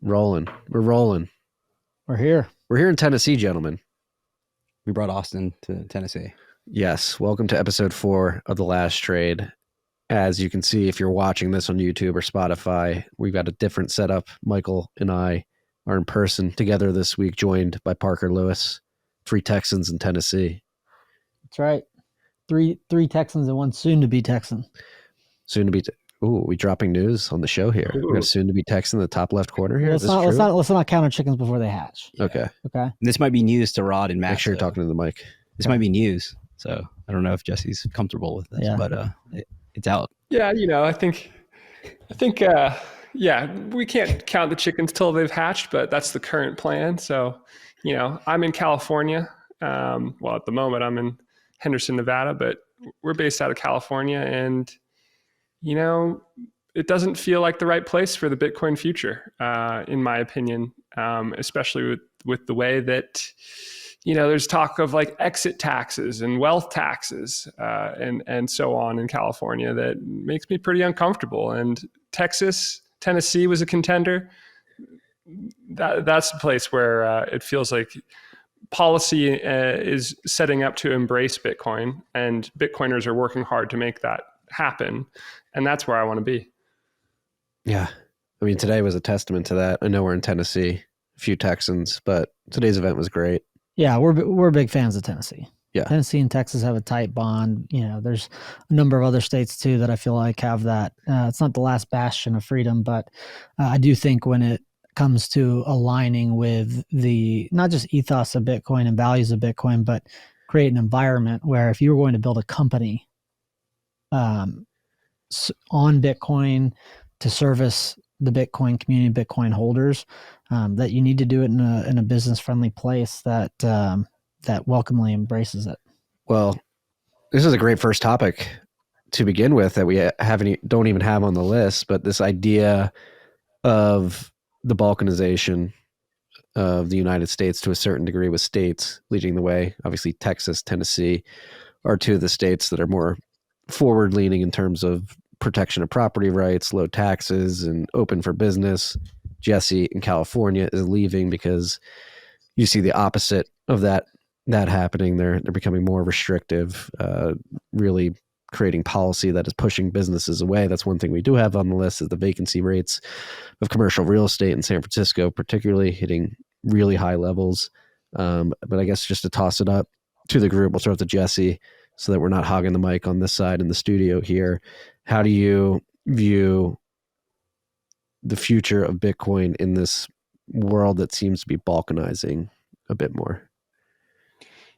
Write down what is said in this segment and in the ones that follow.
Rolling. We're rolling. We're here. We're here in Tennessee, gentlemen. We brought Austin to Tennessee. Yes. Welcome to episode 4 of The Last Trade. As you can see, if you're watching this on YouTube or Spotify, we've got a different setup. Michael and I are in person together this week, joined by Parker Lewis, 3 Texans in Tennessee. That's right. Three Texans and one soon-to-be Texan. We dropping news on the show here. Ooh. We got a soon-to-be Texan in the top left corner here. Let's not count our chickens before they hatch. Yeah. Okay. This might be news to Rod and Matt. Make sure you're talking to the mic. This might be news. So I don't know if Jesse's comfortable with this, but it's out. Yeah, I think, we can't count the chickens till they've hatched, but that's the current plan. So, I'm in California. At the moment I'm in Henderson, Nevada, but we're based out of California, and it doesn't feel like the right place for the Bitcoin future, in my opinion, especially with the way that, there's talk of like exit taxes and wealth taxes and so on in California that makes me pretty uncomfortable. And Tennessee was a contender. That's the place where it feels like policy is setting up to embrace Bitcoin, and Bitcoiners are working hard to make that happen. And that's where I want to be. Yeah. I mean, today was a testament to that. I know we're in Tennessee, a few Texans, but today's event was great. Yeah, we're big fans of Tennessee. Yeah. Tennessee and Texas have a tight bond. There's a number of other states too that I feel like have that. It's not the last bastion of freedom, but I do think when it comes to aligning with the, not just ethos of Bitcoin and values of Bitcoin, but create an environment where if you were going to build a company on Bitcoin to service the Bitcoin community, Bitcoin holders, that you need to do it in a business friendly place that welcomingly embraces it. Well, this is a great first topic to begin with that we don't even have on the list, but this idea of the balkanization of the United States to a certain degree, with states leading the way. Obviously, Texas, Tennessee are 2 of the states that are more forward-leaning in terms of protection of property rights, low taxes, and open for business. Jesse in California is leaving because you see the opposite of that happening. They're becoming more restrictive, really creating policy that is pushing businesses away. That's one thing we do have on the list, is the vacancy rates of commercial real estate in San Francisco, particularly hitting really high levels. But I guess just to toss it up to the group, we'll start with Jesse so that we're not hogging the mic on this side in the studio here. How do you view the future of Bitcoin in this world that seems to be balkanizing a bit more?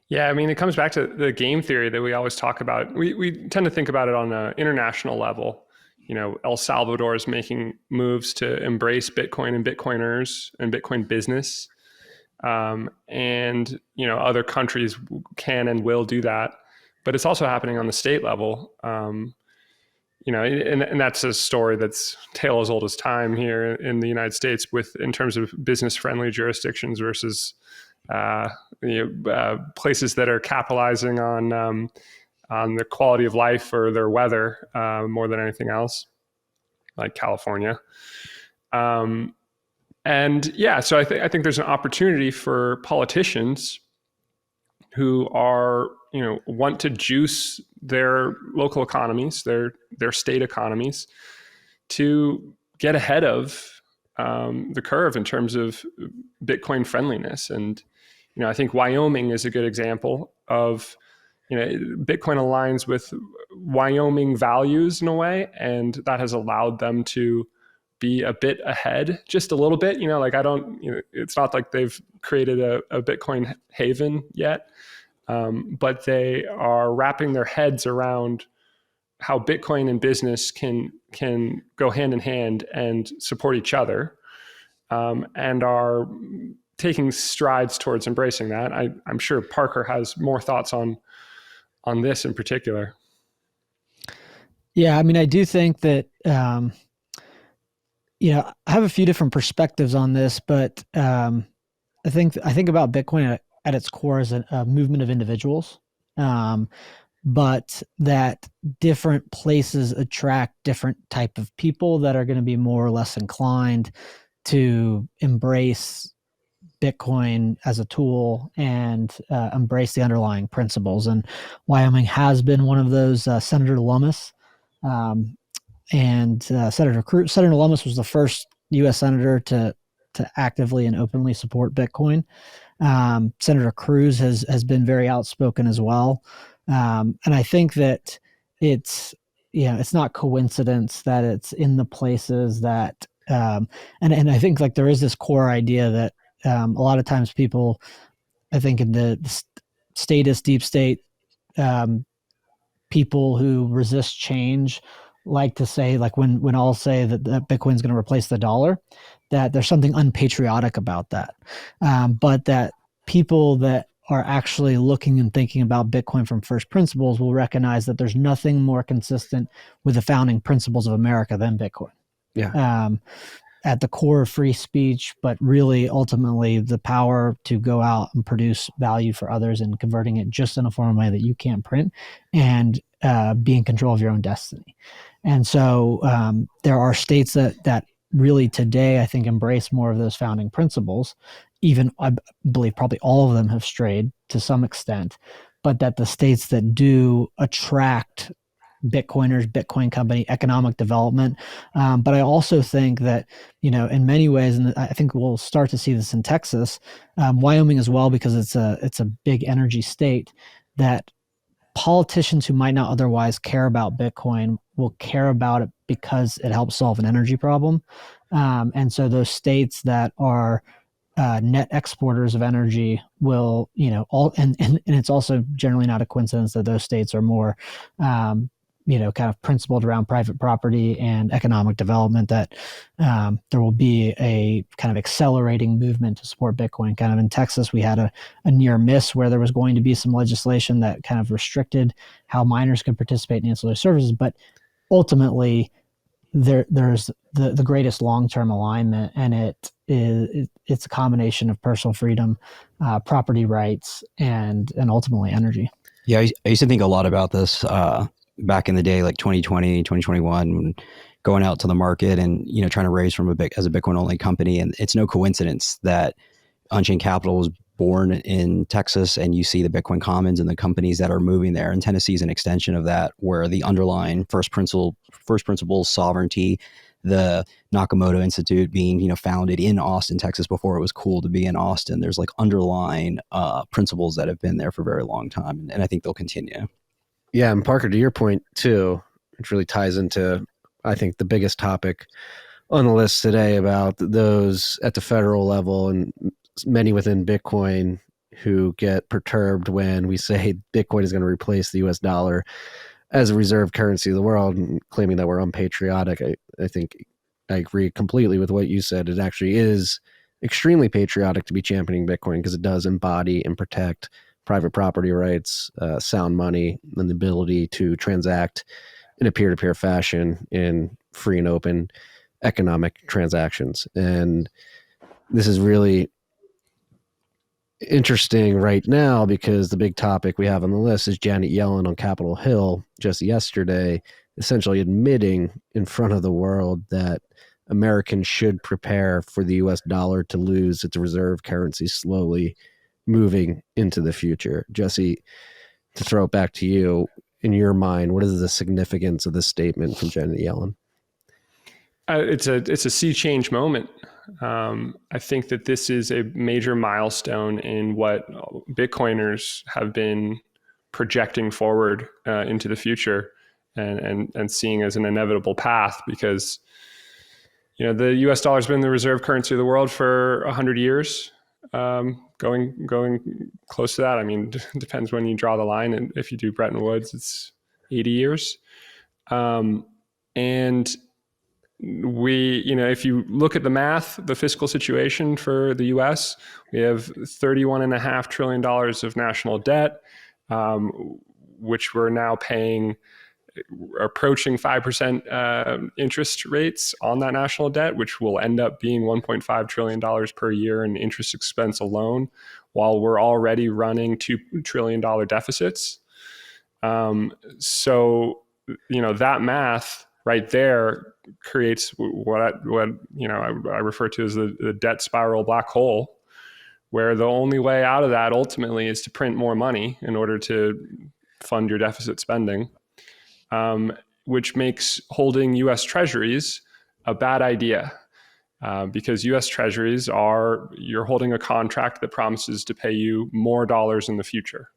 Yeah, I mean, it comes back to the game theory that we always talk about. We tend to think about it on an international level. El Salvador is making moves to embrace Bitcoin and Bitcoiners and Bitcoin business. And other countries can and will do that. But it's also happening on the state level. And that's a story that's tale as old as time here in the United States, in terms of business-friendly jurisdictions versus places that are capitalizing on their quality of life or their weather more than anything else, like California. So I think there's an opportunity for politicians who are want to juice their local economies, their state economies, to get ahead of the curve in terms of Bitcoin friendliness. And I think Wyoming is a good example of Bitcoin aligns with Wyoming values in a way, and that has allowed them to be a bit ahead, just a little bit. It's not like they've created a Bitcoin haven yet. But they are wrapping their heads around how Bitcoin and business can go hand in hand and support each other, and are taking strides towards embracing that. I'm sure Parker has more thoughts on this in particular. Yeah, I mean, I do think that I have a few different perspectives on this, but I think about Bitcoin at its core as a movement of individuals, but that different places attract different type of people that are going to be more or less inclined to embrace Bitcoin as a tool and embrace the underlying principles. And Wyoming has been one of those. Senator Lummis and Senator Lummis was the first U.S. senator to actively and openly support Bitcoin. Senator Cruz has been very outspoken as well. And I think that it's not coincidence that it's in the places that, and I think like there is this core idea that a lot of times people, I think in the statist deep state, people who resist change like to say, like when I'll say that Bitcoin's going to replace the dollar, that there's something unpatriotic about that. But that people that are actually looking and thinking about Bitcoin from first principles will recognize that there's nothing more consistent with the founding principles of America than Bitcoin. Yeah. At the core of free speech, but really ultimately the power to go out and produce value for others and converting it just in a form of way that you can't print and be in control of your own destiny. And so there are states that really today, I think, embrace more of those founding principles. Even I believe probably all of them have strayed to some extent, but that the states that do attract Bitcoiners, Bitcoin company, economic development. But I also think that, in many ways, and I think we'll start to see this in Texas, Wyoming as well, because it's a big energy state, that politicians who might not otherwise care about Bitcoin will care about it because it helps solve an energy problem. And so those states that are net exporters of energy will, and it's also generally not a coincidence that those states are more, kind of principled around private property and economic development, that there will be a kind of accelerating movement to support Bitcoin. Kind of in Texas, we had a near miss where there was going to be some legislation that kind of restricted how miners could participate in ancillary services. But ultimately, there's the greatest long-term alignment, and it's a combination of personal freedom, property rights, and ultimately energy. Yeah, I used to think a lot about this back in the day, like 2020, 2021, going out to the market and, trying to raise from as a Bitcoin only company. And it's no coincidence that Unchained Capital was born in Texas, and you see the Bitcoin Commons and the companies that are moving there. And Tennessee is an extension of that, where the underlying first principles sovereignty, the Nakamoto Institute being, founded in Austin, Texas, before it was cool to be in Austin. There's like underlying principles that have been there for a very long time, and I think they'll continue. Yeah, and Parker, to your point too, which really ties into, I think, the biggest topic on the list today about those at the federal level and many within Bitcoin who get perturbed when we say Bitcoin is going to replace the US dollar as a reserve currency of the world, and claiming that we're unpatriotic. I think I agree completely with what you said. It actually is extremely patriotic to be championing Bitcoin because it does embody and protect private property rights, sound money, and the ability to transact in a peer-to-peer fashion in free and open economic transactions. And this is really interesting right now because the big topic we have on the list is Janet Yellen on Capitol Hill just yesterday, essentially admitting in front of the world that Americans should prepare for the US dollar to lose its reserve currency slowly moving into the future. Jesse, to throw it back to you, in your mind, what is the significance of this statement from Janet Yellen? It's a sea change moment. I think that this is a major milestone in what Bitcoiners have been projecting forward into the future and seeing as an inevitable path, because the U.S. dollar has been the reserve currency of the world for 100 years. Going close to that. I mean, depends when you draw the line. And if you do Bretton Woods, it's 80 years. And if you look at the math, the fiscal situation for the U.S., we have $31.5 trillion of national debt, which we're now paying approaching 5% interest rates on that national debt, which will end up being $1.5 trillion per year in interest expense alone, while we're already running $2 trillion deficits. So, that math right there creates what I refer to as the debt spiral black hole, where the only way out of that ultimately is to print more money in order to fund your deficit spending, which makes holding U.S. Treasuries a bad idea. Because U.S. Treasuries you're holding a contract that promises to pay you more dollars in the future.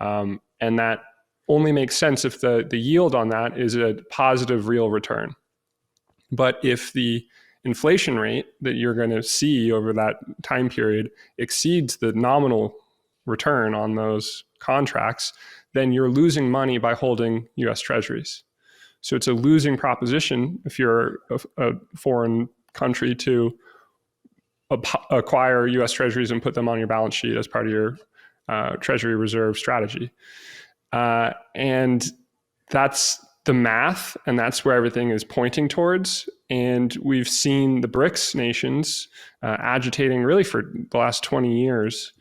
And that only makes sense if the yield on that is a positive real return. But if the inflation rate that you're going to see over that time period exceeds the nominal return on those contracts, then you're losing money by holding U.S. Treasuries. So it's a losing proposition if you're a foreign country to acquire U.S. Treasuries and put them on your balance sheet as part of your Treasury reserve strategy. And that's the math, and that's where everything is pointing towards. And we've seen the BRICS nations agitating really for the last 20 years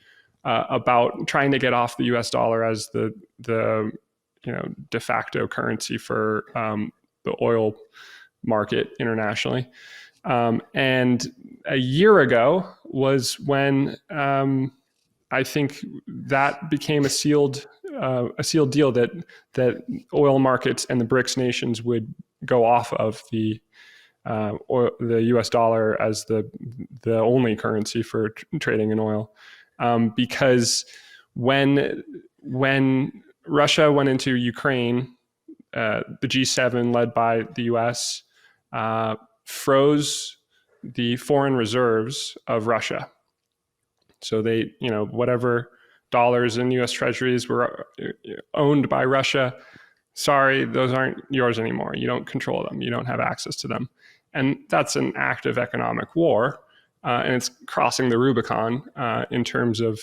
about trying to get off the U.S. dollar as the de facto currency for the oil market internationally. And a year ago was when I think that became a sealed deal that oil markets and the BRICS nations would go off of the U.S. dollar as the only currency for trading in oil, because when Russia went into Ukraine, the G7 led by the U.S. Froze the foreign reserves of Russia. So they, whatever dollars in U.S. Treasuries were owned by Russia, sorry, those aren't yours anymore. You don't control them. You don't have access to them. And that's an act of economic war. And it's crossing the Rubicon in terms of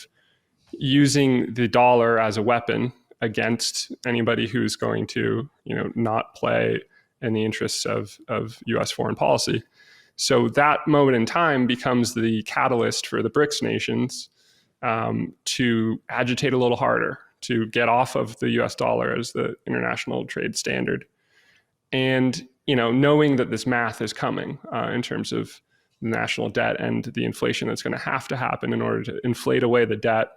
using the dollar as a weapon against anybody who's going to, not play in the interests of U.S. foreign policy. So that moment in time becomes the catalyst for the BRICS nations to agitate a little harder, to get off of the U.S. dollar as the international trade standard. And, knowing that this math is coming in terms of the national debt and the inflation that's going to happen in order to inflate away the debt,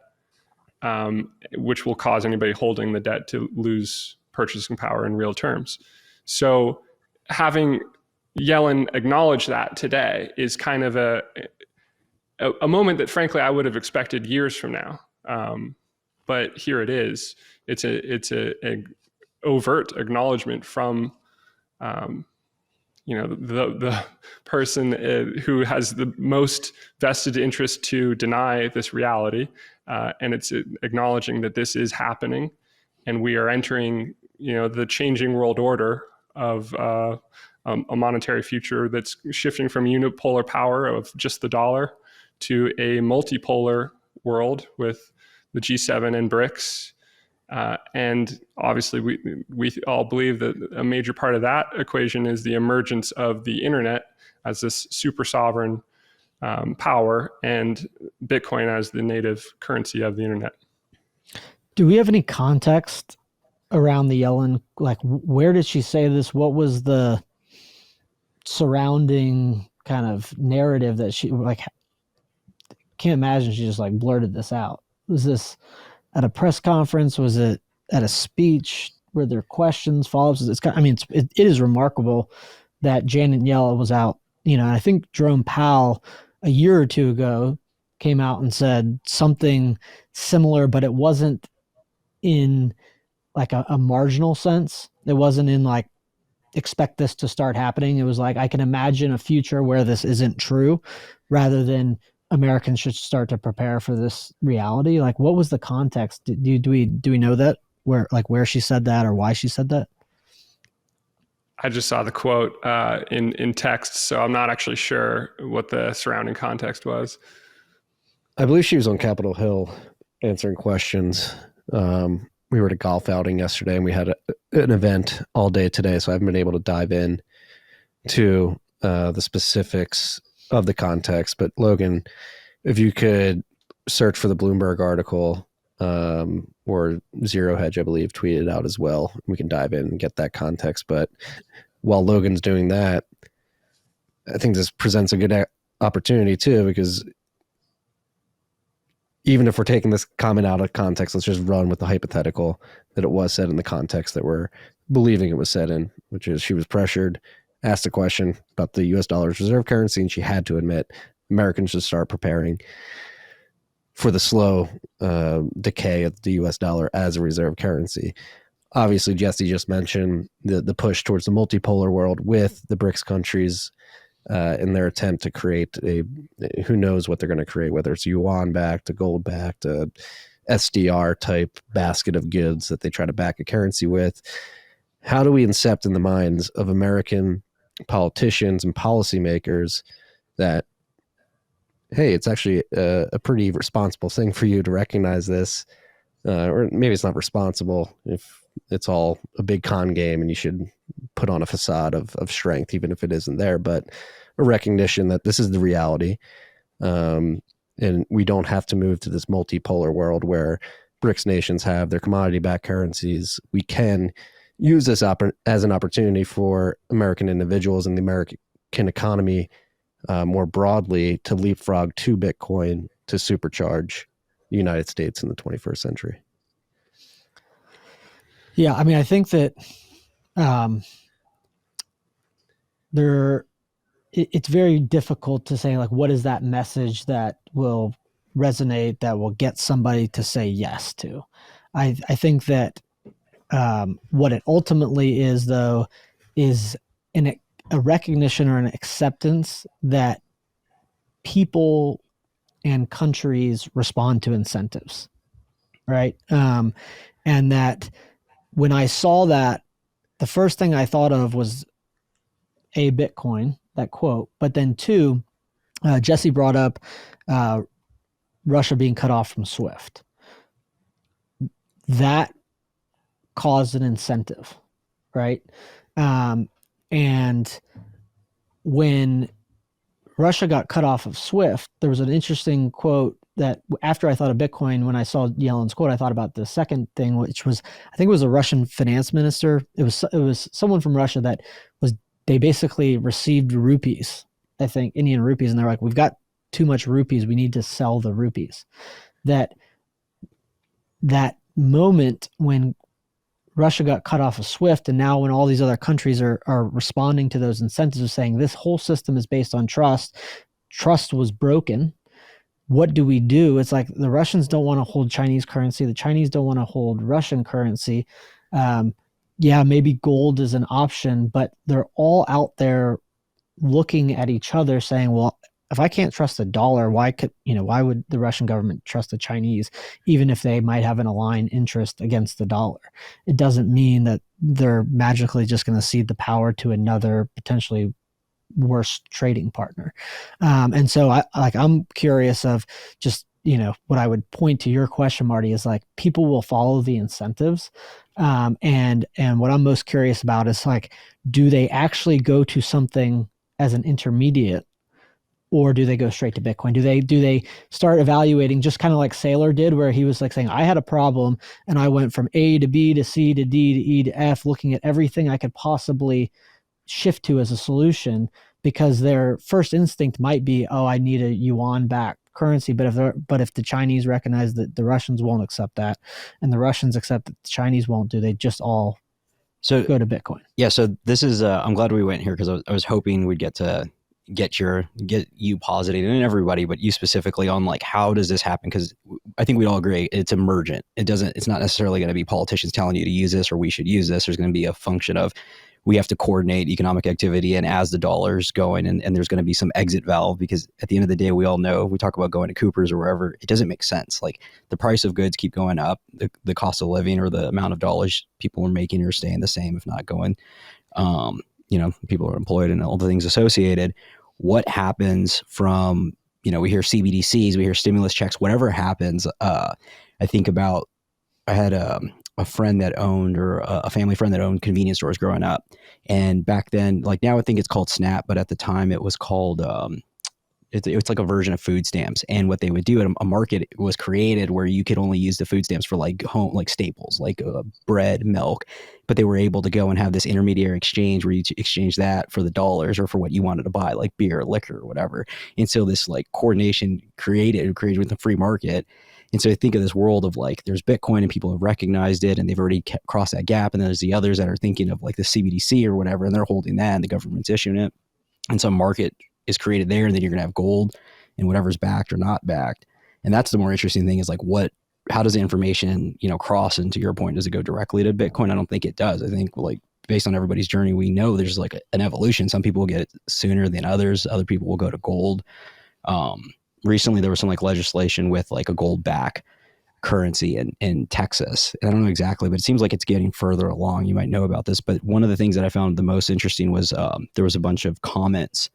which will cause anybody holding the debt to lose purchasing power in real terms. So having Yellen acknowledge that today is kind of a moment that, frankly, I would have expected years from now. But here it is. It's a overt acknowledgement from the person who has the most vested interest to deny this reality, and it's acknowledging that this is happening, and we are entering the changing world order of a monetary future that's shifting from unipolar power of just the dollar to a multipolar world with the G7 and BRICS. And obviously, we all believe that a major part of that equation is the emergence of the internet as this super sovereign power, and Bitcoin as the native currency of the internet. Do we have any context around the Yellen? Like, where did she say this? What was the surrounding kind of narrative that she can't imagine she just blurted this out. Was this at a press conference? Was it at a speech? Were there questions, follow-ups? It is remarkable that Janet Yellen was out. I think Jerome Powell a year or two ago came out and said something similar, but it wasn't in a marginal sense. It wasn't in expect this to start happening. It was I can imagine a future where this isn't true, rather than Americans should start to prepare for this reality. What was the context? Do we know that where she said that or why she said that? I just saw the quote in text, so I'm not actually sure what the surrounding context was. I believe she was on Capitol Hill answering questions. We were at a golf outing yesterday, and we had an event all day today, so I haven't been able to dive in to the specifics of the context. But Logan, if you could search for the Bloomberg article, or Zero Hedge, I believe, tweeted out as well, we can dive in and get that context. But while Logan's doing that, I think this presents a good opportunity too, because even if we're taking this comment out of context, let's just run with the hypothetical that it was said in the context that we're believing it was said in, which is she was pressured, asked a question about the US dollar's reserve currency, and she had to admit Americans should start preparing for the slow decay of the US dollar as a reserve currency. Obviously, Jesse just mentioned the push towards the multipolar world with the BRICS countries in their attempt to create who knows what they're going to create, whether it's yuan backed, a gold backed, a SDR type basket of goods that they try to back a currency with. How do we incept in the minds of American politicians and policymakers that, hey, it's actually a pretty responsible thing for you to recognize this, or maybe it's not responsible if it's all a big con game and you should put on a facade of strength, even if it isn't there, but a recognition that this is the reality. And we don't have to move to this multipolar world where BRICS nations have their commodity-backed currencies. We can use this as an opportunity for American individuals and the American economy more broadly to leapfrog to Bitcoin to supercharge the United States in the 21st century. Yeah, I mean, I think that it's very difficult to say, like, what is that message that will resonate, that will get somebody to say yes to. I think that what it ultimately is, though, is a recognition or an acceptance that people and countries respond to incentives, right? And that when I saw that, the first thing I thought of was a Bitcoin, that quote, but then two, Jesse brought up Russia being cut off from SWIFT. That caused an incentive, right? And when Russia got cut off of SWIFT, there was an interesting quote that after I thought of Bitcoin, when I saw Yellen's quote, I thought about the second thing, which was, I think it was a Russian finance minister. It was someone from Russia that they basically received rupees, I think Indian rupees. And they're like, we've got too much rupees. We need to sell the rupees. That moment when Russia got cut off of SWIFT, and now when all these other countries are responding to those incentives of saying this whole system is based on trust was broken. What do we do? It's like the Russians don't want to hold Chinese currency. The Chinese don't want to hold Russian currency. Yeah, maybe gold is an option, but they're all out there looking at each other saying, well, if I can't trust the dollar, why would the Russian government trust the Chinese, even if they might have an aligned interest against the dollar? It doesn't mean that they're magically just going to cede the power to another potentially worse trading partner. And so I'm curious of just, what I would point to your question, Marty, is like people will follow the incentives. And what I'm most curious about is like, do they actually go to something as an intermediate, or do they go straight to Bitcoin? Do they start evaluating just kind of like Saylor did, where he was like saying, I had a problem and I went from A to B to C to D to E to F, looking at everything I could possibly shift to as a solution, because their first instinct might be, oh, I need a yuan backed currency. But if the Chinese recognize that the Russians won't accept that, and the Russians accept that the Chinese won't, do they just all go to Bitcoin? Yeah. So this is, I'm glad we went here, because I was hoping we'd get you positive, and everybody, but you specifically, on like, how does this happen? Because I think we all agree it's emergent. It's not necessarily going to be politicians telling you to use this or we should use this. There's going to be a function of, we have to coordinate economic activity, and as the dollar's going, and there's going to be some exit valve, because at the end of the day, we all know, we talk about going to Cooper's or wherever, it doesn't make sense. Like, the price of goods keep going up, the cost of living or the amount of dollars people are making are staying the same, if not going. People are employed and all the things associated. What happens from, we hear CBDCs, we hear stimulus checks, whatever happens. I think about, I had a friend that owned, or a family friend that owned convenience stores growing up. And back then, like now I think it's called Snap, but at the time it was called it's like a version of food stamps. And what they would do, a market was created where you could only use the food stamps for like home, like staples, like bread, milk. But they were able to go and have this intermediary exchange where you exchange that for the dollars or for what you wanted to buy, like beer, liquor, or whatever. And so this like coordination created with the free market. And so I think of this world of like, there's Bitcoin and people have recognized it and they've already crossed that gap. And then there's the others that are thinking of like the CBDC or whatever, and they're holding that and the government's issuing it. And some market is created there, and then you're going to have gold and whatever's backed or not backed. And that's the more interesting thing is like how does the information, cross into your point? Does it go directly to Bitcoin? I don't think it does. I think like based on everybody's journey, we know there's like an evolution. Some people will get it sooner than others. Other people will go to gold. Recently there was some like legislation with like a gold back currency in Texas. And I don't know exactly, but it seems like it's getting further along. You might know about this, but one of the things that I found the most interesting was there was a bunch of comments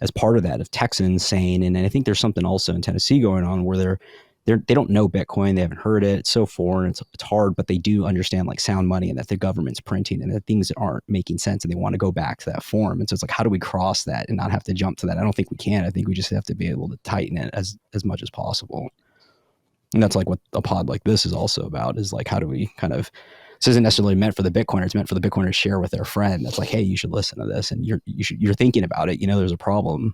as part of that of Texans saying, and I think there's something also in Tennessee going on where they don't know Bitcoin, they haven't heard it, it's so foreign, it's hard, but they do understand like sound money and that the government's printing and that things aren't making sense and they want to go back to that form. And so it's like, how do we cross that and not have to jump to that? I don't think we can. I think we just have to be able to tighten it as much as possible. And that's like what a pod like this is also about, is like, how do we kind of, this isn't necessarily meant for the Bitcoiner. It's meant for the Bitcoiner to share with their friend. That's like, hey, you should listen to this. And you're thinking about it. There's a problem.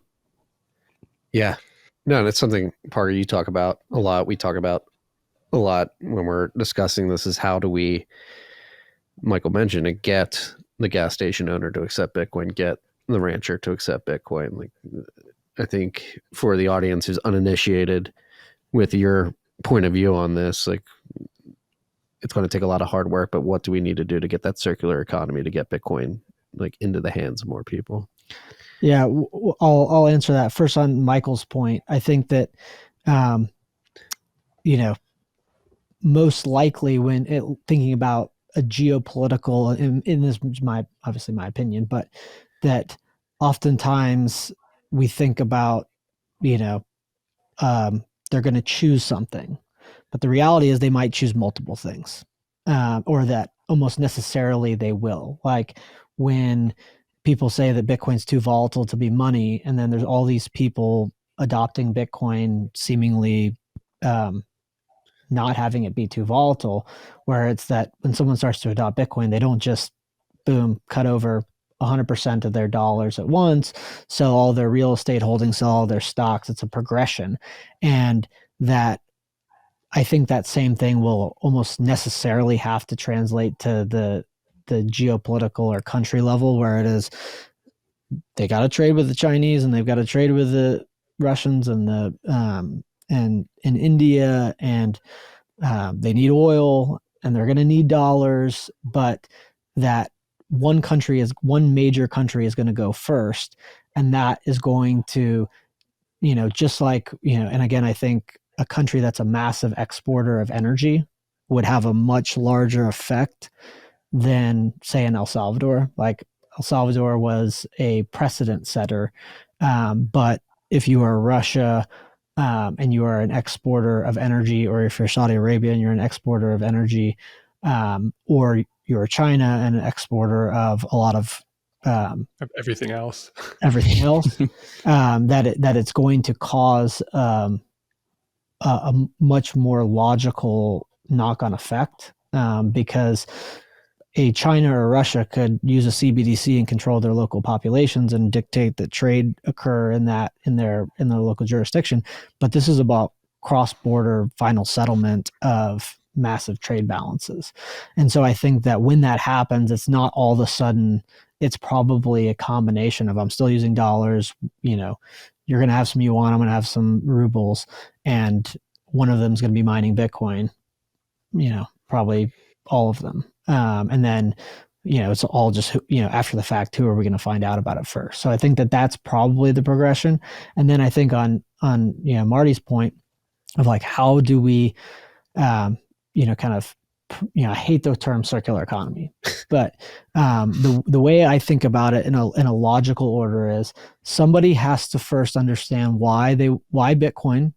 Yeah. No, that's something, Parker, you talk about a lot. We talk about a lot when we're discussing this, is how do we, Michael mentioned it, get the gas station owner to accept Bitcoin, get the rancher to accept Bitcoin. Like, I think for the audience who's uninitiated with your point of view on this, like, it's going to take a lot of hard work, but what do we need to do to get that circular economy, to get Bitcoin like into the hands of more people? Yeah, I'll answer that first on Michael's point. I think that, most likely when thinking about a geopolitical, in this is obviously my opinion, but that oftentimes we think about, they're going to choose something, but the reality is they might choose multiple things, or that almost necessarily they will. Like when people say that Bitcoin's too volatile to be money, and then there's all these people adopting Bitcoin seemingly not having it be too volatile, where it's that when someone starts to adopt Bitcoin, they don't just boom cut over 100% of their dollars at once, sell all their real estate holdings, sell all their stocks. It's a progression. And that, I think that same thing will almost necessarily have to translate to the geopolitical or country level, where it is they got to trade with the Chinese and they've got to trade with the Russians and the and in India, and they need oil and they're going to need dollars, but that one major country is going to go first, and that is going to, just like, and again, I think a country that's a massive exporter of energy would have a much larger effect than, say, in El Salvador. Like El Salvador was a precedent setter, but if you are Russia and you are an exporter of energy, or if you're Saudi Arabia and you're an exporter of energy, or you're China and an exporter of a lot of everything else, that it's going to cause a much more logical knock-on effect, because a China or Russia could use a CBDC and control their local populations and dictate that trade occur in their local jurisdiction. But this is about cross-border final settlement of massive trade balances. And so I think that when that happens, it's not all of a sudden, it's probably a combination of, I'm still using dollars, you're going to have some yuan, I'm going to have some rubles, and one of them is going to be mining Bitcoin, probably all of them. And then, it's all just, after the fact, who are we going to find out about it first? So I think that that's probably the progression. And then I think on Marty's point of like, how do we, kind of, I hate the term circular economy, but the way I think about it in a logical order is, somebody has to first understand why Bitcoin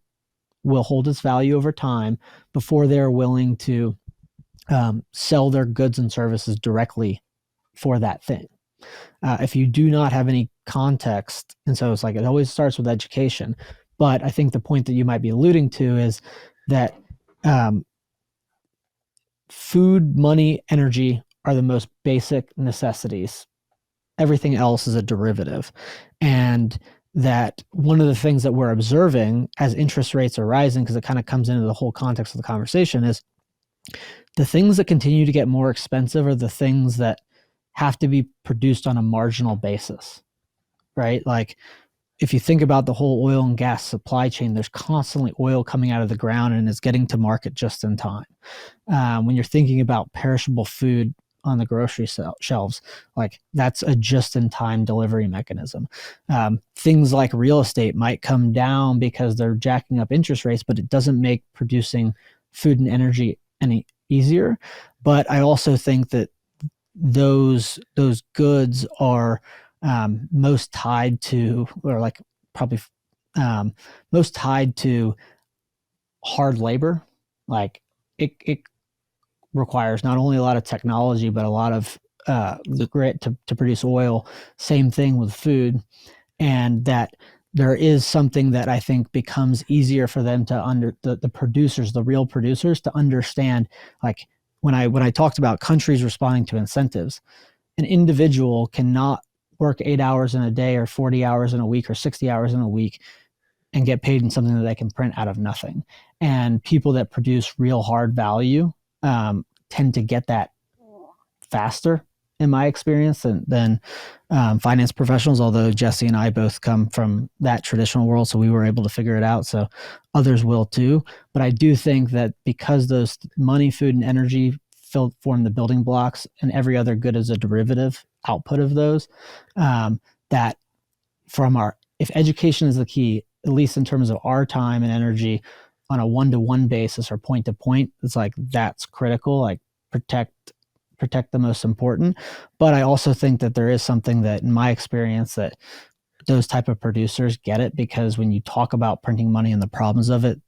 will hold its value over time before they're willing to sell their goods and services directly for that thing. If you do not have any context. And so it's like, it always starts with education. But I think the point that you might be alluding to is that food, money, energy are the most basic necessities. Everything else is a derivative. And that one of the things that we're observing as interest rates are rising, because it kind of comes into the whole context of the conversation, is the things that continue to get more expensive are the things that have to be produced on a marginal basis, right? Like, if you think about the whole oil and gas supply chain, there's constantly oil coming out of the ground and it's getting to market just in time. When you're thinking about perishable food on the grocery shelves, like, that's a just-in-time delivery mechanism. Things like real estate might come down because they're jacking up interest rates, but it doesn't make producing food and energy any easier. But I also think that those goods are most tied to, or like probably most tied to hard labor. Like, it requires not only a lot of technology, but a lot of grit to produce oil. Same thing with food. And that there is something that I think becomes easier for them to the producers, the real producers, to understand. Like, when I talked about countries responding to incentives, an individual cannot work 8 hours in a day or 40 hours in a week or 60 hours in a week and get paid in something that they can print out of nothing. And people that produce real hard value tend to get that faster, in my experience, than finance professionals, although Jesse and I both come from that traditional world, so we were able to figure it out. So others will too. But I do think that because those money, food, and energy form the building blocks, and every other good is a derivative output of those, that if education is the key, at least in terms of our time and energy on a one-to-one basis or point-to-point, it's like, that's critical. Like, protect the most important. But I also think that there is something that, in my experience, that those type of producers get it, because when you talk about printing money and the problems of it,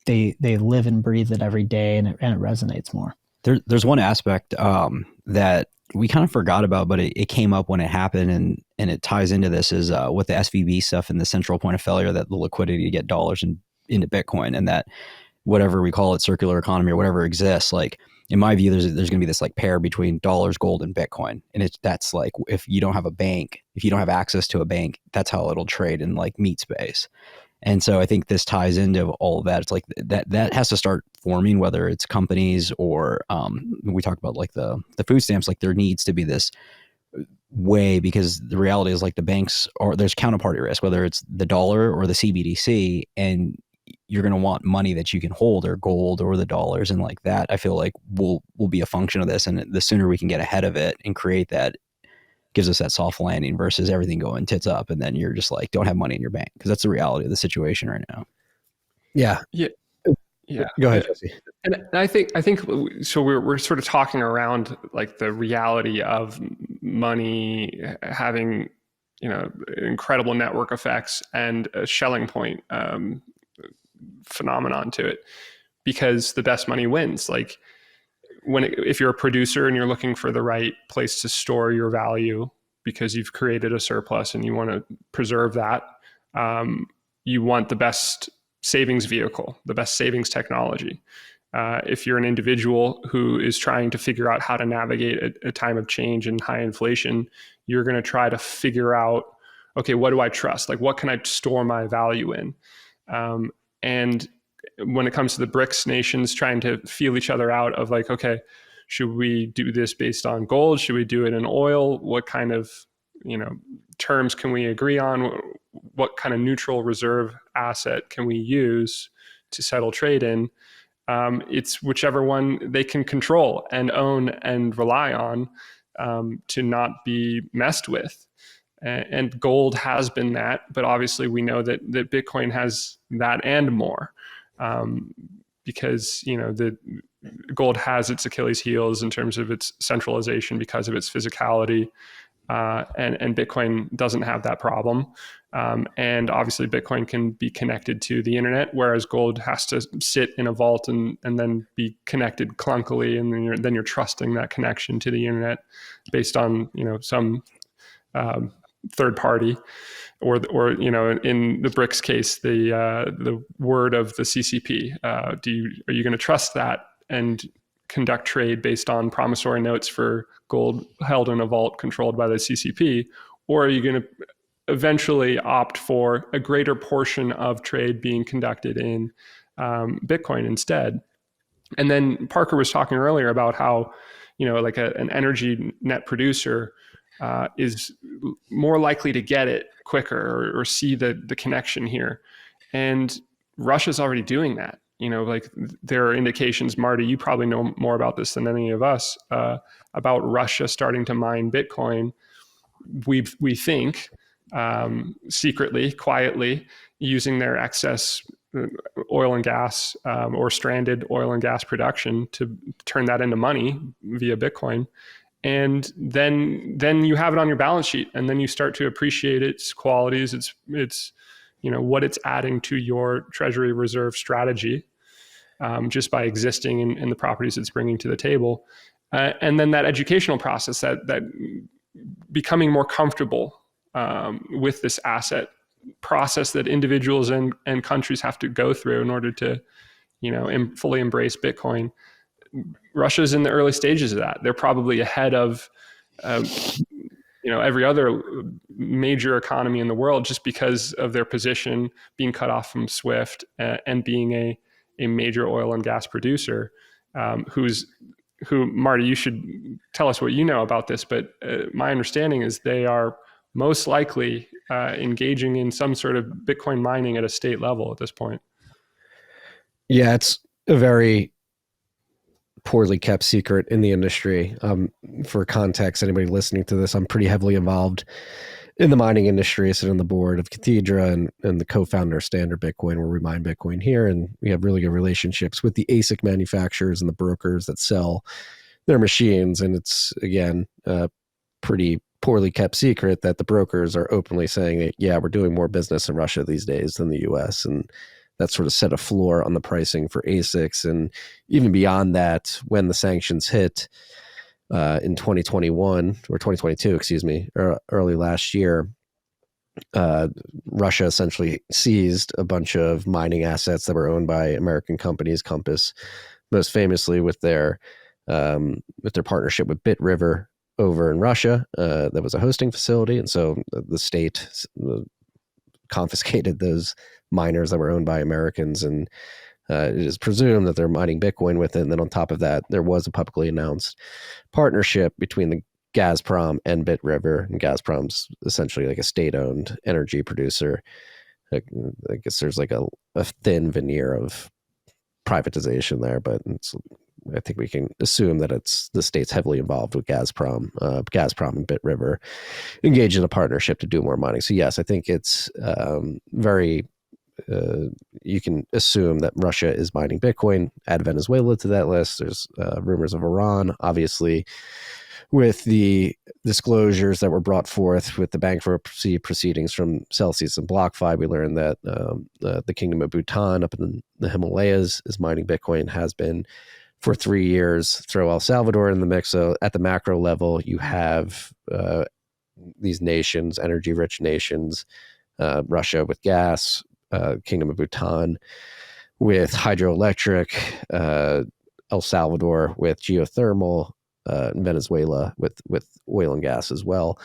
they live and breathe it every day, and it resonates more. There's one aspect that we kind of forgot about, but it came up when it happened, and it ties into this, is with the SVB stuff and the central point of failure, that the liquidity to get dollars into Bitcoin, and that whatever we call it, circular economy or whatever exists, like, in my view, there's going to be this like pair between dollars, gold, and Bitcoin. And that's like, if you don't have a bank, if you don't have access to a bank, that's how it'll trade in like meat space. And so I think this ties into all of that. It's like that has to start forming, whether it's companies or we talk about like the food stamps, like, there needs to be this way, because the reality is, like, the banks there's counterparty risk, whether it's the dollar or the CBDC, and you're going to want money that you can hold, or gold or the dollars. And like that, I feel like will be a function of this. And the sooner we can get ahead of it and create that, gives us that soft landing, versus everything going tits up. And then you're just like, don't have money in your bank, because that's the reality of the situation right now. Yeah. Go ahead, Jesse. And I think so. We're sort of talking around like the reality of money having, incredible network effects and a Schelling point phenomenon to it, because the best money wins. Like, if you're a producer and you're looking for the right place to store your value because you've created a surplus and you want to preserve that, you want the best savings vehicle, the best savings technology. If you're an individual who is trying to figure out how to navigate a time of change and high inflation, you're going to try to figure out, okay, what do I trust? Like, what can I store my value in? And when it comes to the BRICS nations trying to feel each other out of like, okay, should we do this based on gold? Should we do it in oil? What kind of, terms can we agree on? What kind of neutral reserve asset can we use to settle trade in? It's whichever one they can control and own and rely on to not be messed with. And gold has been that, but obviously we know that Bitcoin has that and more, because the gold has its Achilles heels in terms of its centralization because of its physicality, and Bitcoin doesn't have that problem. And obviously Bitcoin can be connected to the internet, whereas gold has to sit in a vault and then be connected clunkily, and then you're trusting that connection to the internet based on some third party, or in the BRICS case, the word of the CCP. Are you going to trust that and conduct trade based on promissory notes for gold held in a vault controlled by the CCP, or are you going to eventually opt for a greater portion of trade being conducted in Bitcoin instead? And then Parker was talking earlier about how, like an energy net producer is more likely to get it quicker or see the connection here. And Russia's already doing that. Like there are indications, Marty, you probably know more about this than any of us, about Russia starting to mine Bitcoin. We think secretly, quietly, using their excess oil and gas or stranded oil and gas production to turn that into money via Bitcoin. And then you have it on your balance sheet, and then you start to appreciate its qualities, its what it's adding to your treasury reserve strategy, just by existing in the properties it's bringing to the table. And then that educational process, that becoming more comfortable with this asset process that individuals and countries have to go through in order to, fully embrace Bitcoin. Russia's in the early stages of that. They're probably ahead of, every other major economy in the world, just because of their position being cut off from SWIFT and being a major oil and gas producer, who, Marty, you should tell us what you know about this, but my understanding is they are most likely engaging in some sort of Bitcoin mining at a state level at this point. Yeah, it's a very poorly kept secret in the industry. For context, anybody listening to this, I'm pretty heavily involved in the mining industry. I sit on the board of Cathedra and the co-founder of Standard Bitcoin, where we mine Bitcoin here. And we have really good relationships with the ASIC manufacturers and the brokers that sell their machines. And it's, again, pretty poorly kept secret that the brokers are openly saying that, yeah, we're doing more business in Russia these days than the US. And that sort of set a floor on the pricing for ASICs. And even beyond that, when the sanctions hit in 2021 or 2022, early last year, Russia essentially seized a bunch of mining assets that were owned by American companies, Compass, most famously with their partnership with Bit River over in Russia. That was a hosting facility. And so the state confiscated those miners that were owned by Americans, and it is presumed that they're mining Bitcoin with it. And then on top of that, there was a publicly announced partnership between the Gazprom and Bit River, and Gazprom's essentially like a state-owned energy producer. I guess there's like a thin veneer of privatization there, but I think we can assume that it's the state's heavily involved with Gazprom. Gazprom and Bit River engaged in a partnership to do more mining. So yes, I think it's very. You can assume that Russia is mining Bitcoin. Add Venezuela to that list. There's rumors of Iran, obviously, with the disclosures that were brought forth with the bankruptcy proceedings from Celsius and BlockFi. We learned that the Kingdom of Bhutan up in the Himalayas is mining Bitcoin, has been for 3 years. Throw El Salvador in the mix. So at the macro level, you have these nations, energy-rich nations, Russia with gas, Kingdom of Bhutan with hydroelectric, El Salvador with geothermal, Venezuela with oil and gas as well.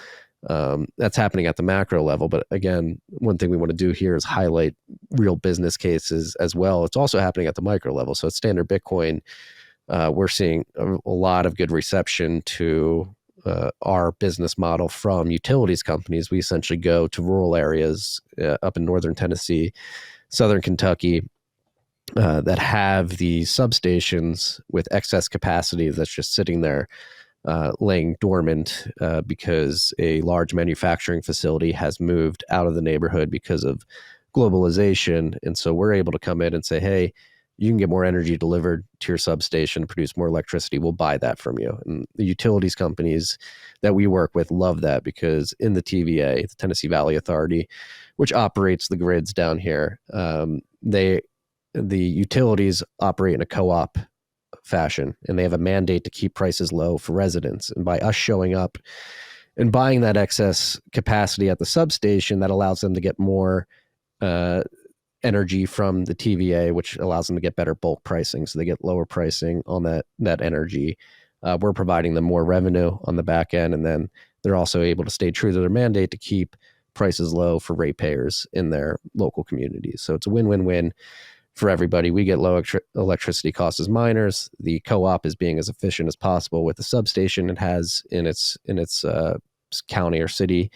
That's happening at the macro level. But again, one thing we want to do here is highlight real business cases as well. It's also happening at the micro level. So at Standard Bitcoin, we're seeing a lot of good reception to our business model from utilities companies. We essentially go to rural areas up in northern Tennessee, southern Kentucky, that have the substations with excess capacity that's just sitting there laying dormant because a large manufacturing facility has moved out of the neighborhood because of globalization. And so we're able to come in and say, hey, you can get more energy delivered to your substation, produce more electricity. We'll buy that from you. And the utilities companies that we work with love that, because in the TVA, the Tennessee Valley Authority, which operates the grids down here, the utilities operate in a co-op fashion, and they have a mandate to keep prices low for residents. And by us showing up and buying that excess capacity at the substation that allows them to get more energy from the TVA, which allows them to get better bulk pricing. So they get lower pricing on that energy. We're providing them more revenue on the back end, and then they're also able to stay true to their mandate to keep prices low for ratepayers in their local communities. So it's a win-win-win for everybody. We get low electricity costs as miners. The co-op is being as efficient as possible with the substation it has in its county or city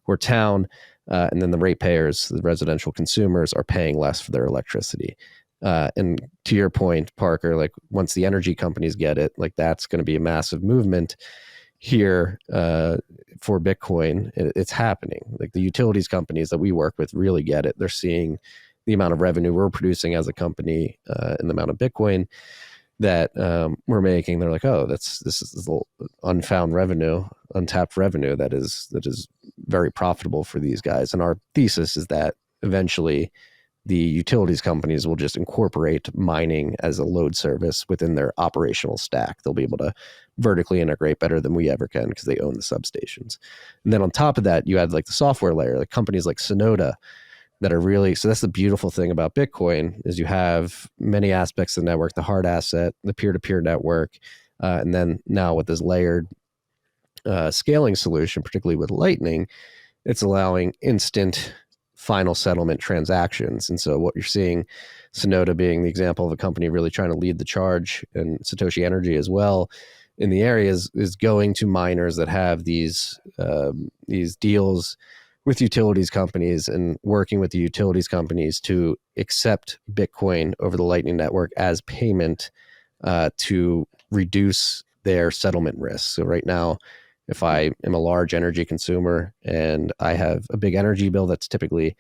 or town. And then the ratepayers, the residential consumers, are paying less for their electricity. And to your point, Parker, like once the energy companies get it, like that's going to be a massive movement here for Bitcoin. It's happening. Like the utilities companies that we work with really get it. They're seeing the amount of revenue we're producing as a company and the amount of Bitcoin that we're making. They're like, oh, this is unfound revenue, untapped revenue that is very profitable for these guys. And our thesis is that eventually the utilities companies will just incorporate mining as a load service within their operational stack. They'll be able to vertically integrate better than we ever can because they own the substations. And then on top of that, you add like the software layer, like companies like Sonoda that are really, so that's the beautiful thing about Bitcoin is you have many aspects of the network, the hard asset, the peer-to-peer network, and then now with this layered scaling solution, particularly with Lightning, it's allowing instant final settlement transactions. And so what you're seeing, Sonoda being the example of a company really trying to lead the charge, and Satoshi Energy as well in the area is going to miners that have these deals with utilities companies and working with the utilities companies to accept Bitcoin over the Lightning Network as payment to reduce their settlement risk. So right now, if I am a large energy consumer and I have a big energy bill that's typically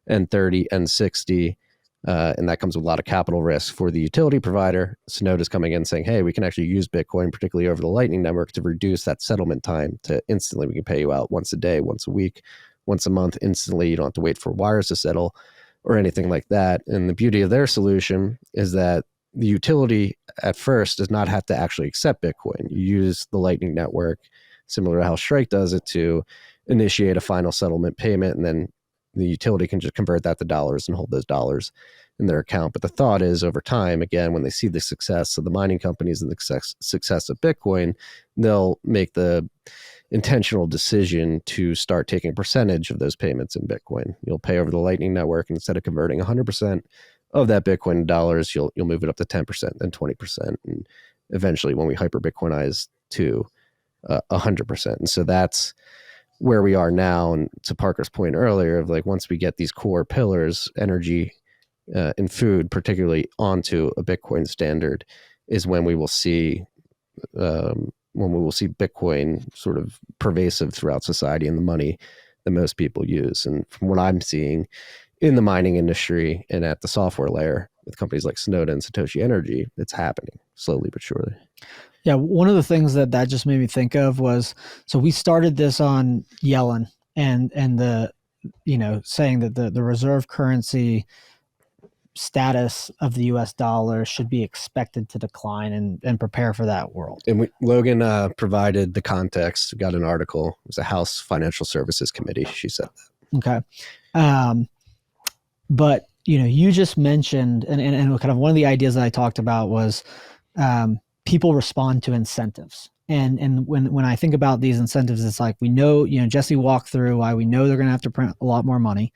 N30, N60, and that comes with a lot of capital risk for the utility provider, Sonoda is coming in saying, hey, we can actually use Bitcoin, particularly over the Lightning Network, to reduce that settlement time to instantly. We can pay you out once a day, once a week, once a month, instantly. You don't have to wait for wires to settle or anything like that. And the beauty of their solution is that the utility at first does not have to actually accept Bitcoin. You use the Lightning Network, similar to how Strike does it, to initiate a final settlement payment, and then the utility can just convert that to dollars and hold those dollars in their account. But the thought is over time, again, when they see the success of the mining companies and the success of Bitcoin, they'll make the intentional decision to start taking a percentage of those payments in Bitcoin. You'll pay over the Lightning Network, and instead of converting 100% of that Bitcoin to dollars, you'll move it up to 10%, then 20%. And eventually when we hyper Bitcoinize to 100%. And so that's where we are now. And to Parker's point earlier of like, once we get these core pillars, energy and food, particularly onto a Bitcoin standard, is when we will see Bitcoin sort of pervasive throughout society and the money that most people use. And from what I'm seeing in the mining industry and at the software layer with companies like Sonoda and Satoshi Energy, it's happening slowly but surely. Yeah, one of the things that just made me think of was, so we started this on Yellen and the, saying that the reserve currency status of the US dollar should be expected to decline and prepare for that world. And Logan provided the context. We got an article. It was a House Financial Services Committee. She said that. Okay. But, you just mentioned, and kind of one of the ideas that I talked about was people respond to incentives. And when I think about these incentives, it's like, we know, Jesse walked through why we know they're going to have to print a lot more money.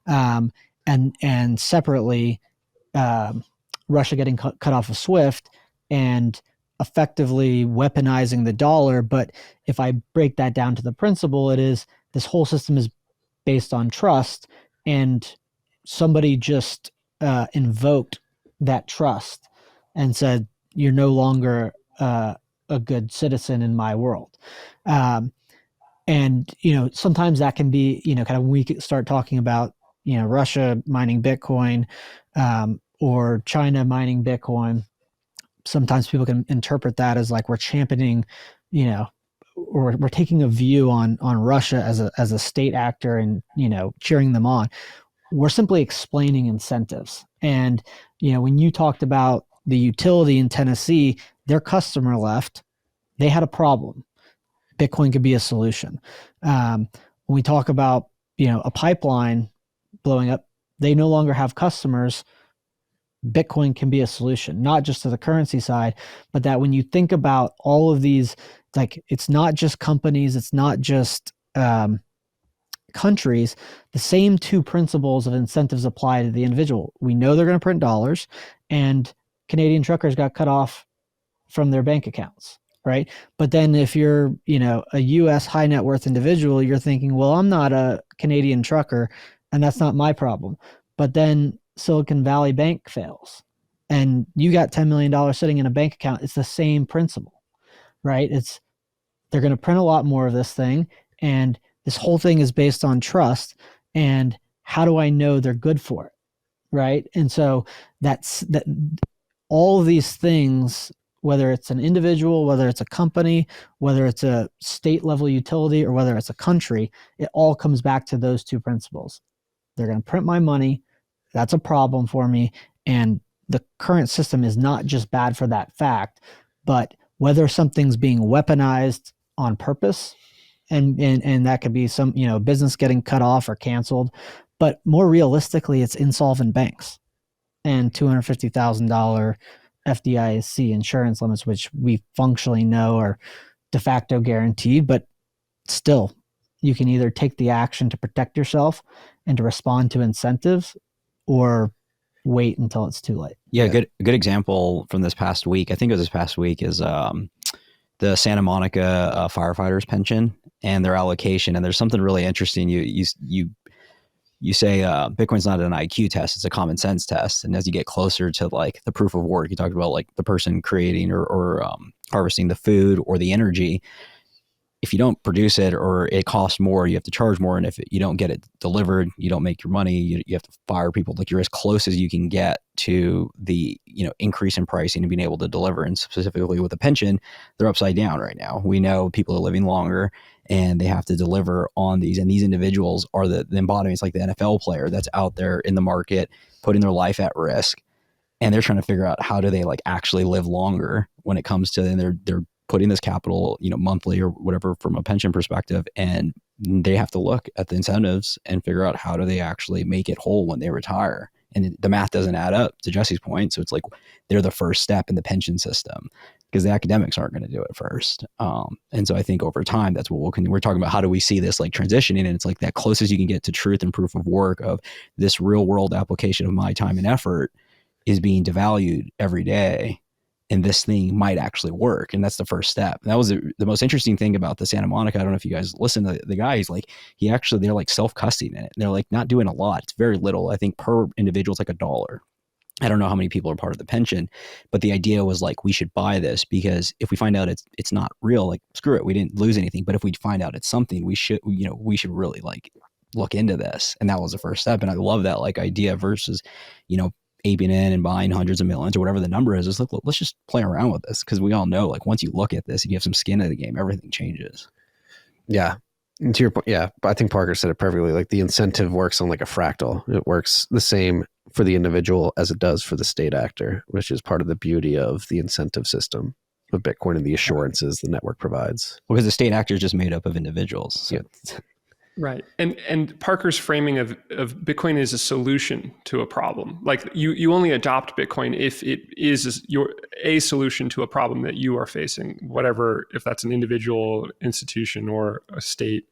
And separately, Russia getting cut off of SWIFT and effectively weaponizing the dollar. But if I break that down to the principle, it is this whole system is based on trust, and somebody just invoked that trust and said, you're no longer a good citizen in my world. And, sometimes that can be, kind of when we start talking about, Russia mining Bitcoin or China mining Bitcoin, sometimes people can interpret that as like we're championing, or we're taking a view on Russia as a state actor and, cheering them on. We're simply explaining incentives. And, when you talked about the utility in Tennessee, their customer left, they had a problem. Bitcoin could be a solution. When we talk about, a pipeline blowing up, they no longer have customers. Bitcoin can be a solution, not just to the currency side, but that when you think about all of these, like, it's not just companies, it's not just countries, the same two principles of incentives apply to the individual. We know they're going to print dollars, and Canadian truckers got cut off from their bank accounts, right? But then if you're, a US high net worth individual, you're thinking, well, I'm not a Canadian trucker and that's not my problem. But then Silicon Valley Bank fails and you got $10 million sitting in a bank account. It's the same principle, right? They're going to print a lot more of this thing. And this whole thing is based on trust. And how do I know they're good for it? Right. And so that all of these things, whether it's an individual, whether it's a company, whether it's a state level utility, or whether it's a country, it all comes back to those two principles. They're going to print my money. That's a problem for me. And the current system is not just bad for that fact, but whether something's being weaponized on purpose, and that could be some, business getting cut off or canceled. But more realistically, it's insolvent banks and $250,000 FDIC insurance limits, which we functionally know are de facto guaranteed, but still, you can either take the action to protect yourself and to respond to incentives, or wait until it's too late. Yeah, good example from this past week. I think it was this past week is the Santa Monica firefighters pension and their allocation. And there's something really interesting. You say Bitcoin's not an IQ test; it's a common sense test. And as you get closer to like the proof of work, you talked about like the person creating or harvesting the food or the energy. If you don't produce it or it costs more, you have to charge more. And if you don't get it delivered, you don't make your money. You have to fire people. Like, you're as close as you can get to the increase in pricing and being able to deliver. And specifically with the pension, they're upside down right now. We know people are living longer and they have to deliver on these. And these individuals are the embodiments, like the NFL player that's out there in the market, putting their life at risk. And they're trying to figure out how do they like actually live longer when it comes to, and they're putting this capital, monthly or whatever from a pension perspective. And they have to look at the incentives and figure out how do they actually make it whole when they retire. And the math doesn't add up, to Jesse's point. So it's like they're the first step in the pension system because the academics aren't going to do it first. And so I think over time, that's what we're talking about. How do we see this like transitioning? And it's like that closest you can get to truth and proof of work of this real world application of my time and effort is being devalued every day. And this thing might actually work. And that's the first step. And that was the most interesting thing about the Santa Monica. I don't know if you guys listen to the guy. He's like, they're like self-custody in it. And they're like not doing a lot. It's very little. I think per individual, it's like $1. I don't know how many people are part of the pension, but the idea was like, we should buy this because if we find out it's not real, like screw it, we didn't lose anything. But if we find out it's something, we should really like look into this. And that was the first step. And I love that like idea versus, aping in and buying hundreds of millions or whatever the number is. It's like, let's just play around with this because we all know like once you look at this and you have some skin in the game, everything changes. Yeah. And to your point, yeah, I think Parker said it perfectly. Like the incentive works on like a fractal. It works the same for the individual as it does for the state actor, which is part of the beauty of the incentive system of Bitcoin and the assurances the network provides. Because the state actor is just made up of individuals. So. Yeah. Right. And Parker's framing of Bitcoin is a solution to a problem. Like you only adopt Bitcoin if it is a solution to a problem that you are facing, whatever, if that's an individual, institution, or a state.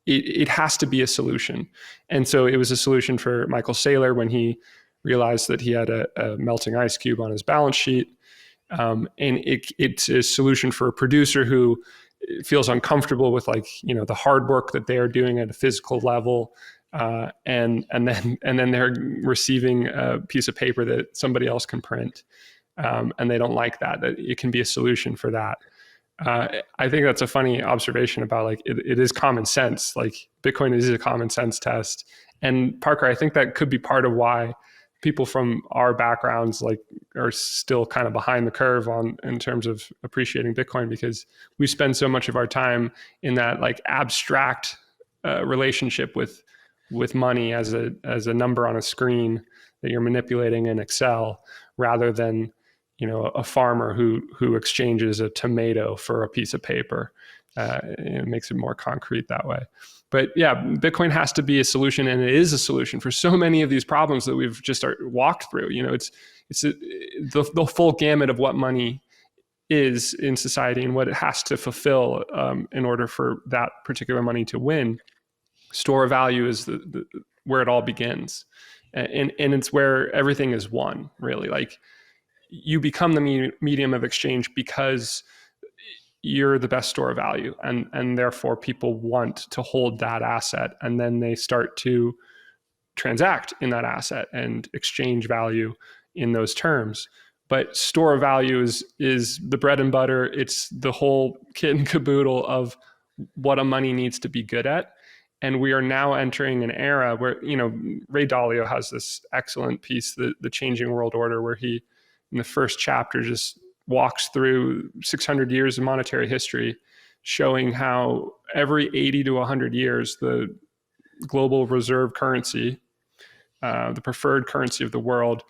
It has to be a solution. And so it was a solution for Michael Saylor when he realized that he had a melting ice cube on his balance sheet. And it's a solution for a producer who feels uncomfortable with the hard work that they are doing at a physical level, and then they're receiving a piece of paper that somebody else can print, and they don't like that it can be a solution for that. I think that's a funny observation about like it is common sense. Like Bitcoin is a common sense test, and Parker, I think that could be part of why people from our backgrounds like are still kind of behind the curve in terms of appreciating Bitcoin, because we spend so much of our time in that like abstract relationship with money as a number on a screen that you're manipulating in Excel, rather than a farmer who exchanges a tomato for a piece of paper. It makes it more concrete that way. But yeah, Bitcoin has to be a solution, and it is a solution for so many of these problems that we've just walked through. It's the full gamut of what money is in society and what it has to fulfill in order for that particular money to win. Store of value is where it all begins, and it's where everything is won. Really, like you become the medium of exchange because you're the best store of value, and therefore people want to hold that asset, and then they start to transact in that asset and exchange value in those terms. But store of value is the bread and butter. It's the whole kit and caboodle of what a money needs to be good at. And we are now entering an era where, Ray Dalio has this excellent piece, The Changing World Order, where he, in the first chapter, just walks through 600 years of monetary history, showing how every 80 to 100 years, the global reserve currency, the preferred currency of the world,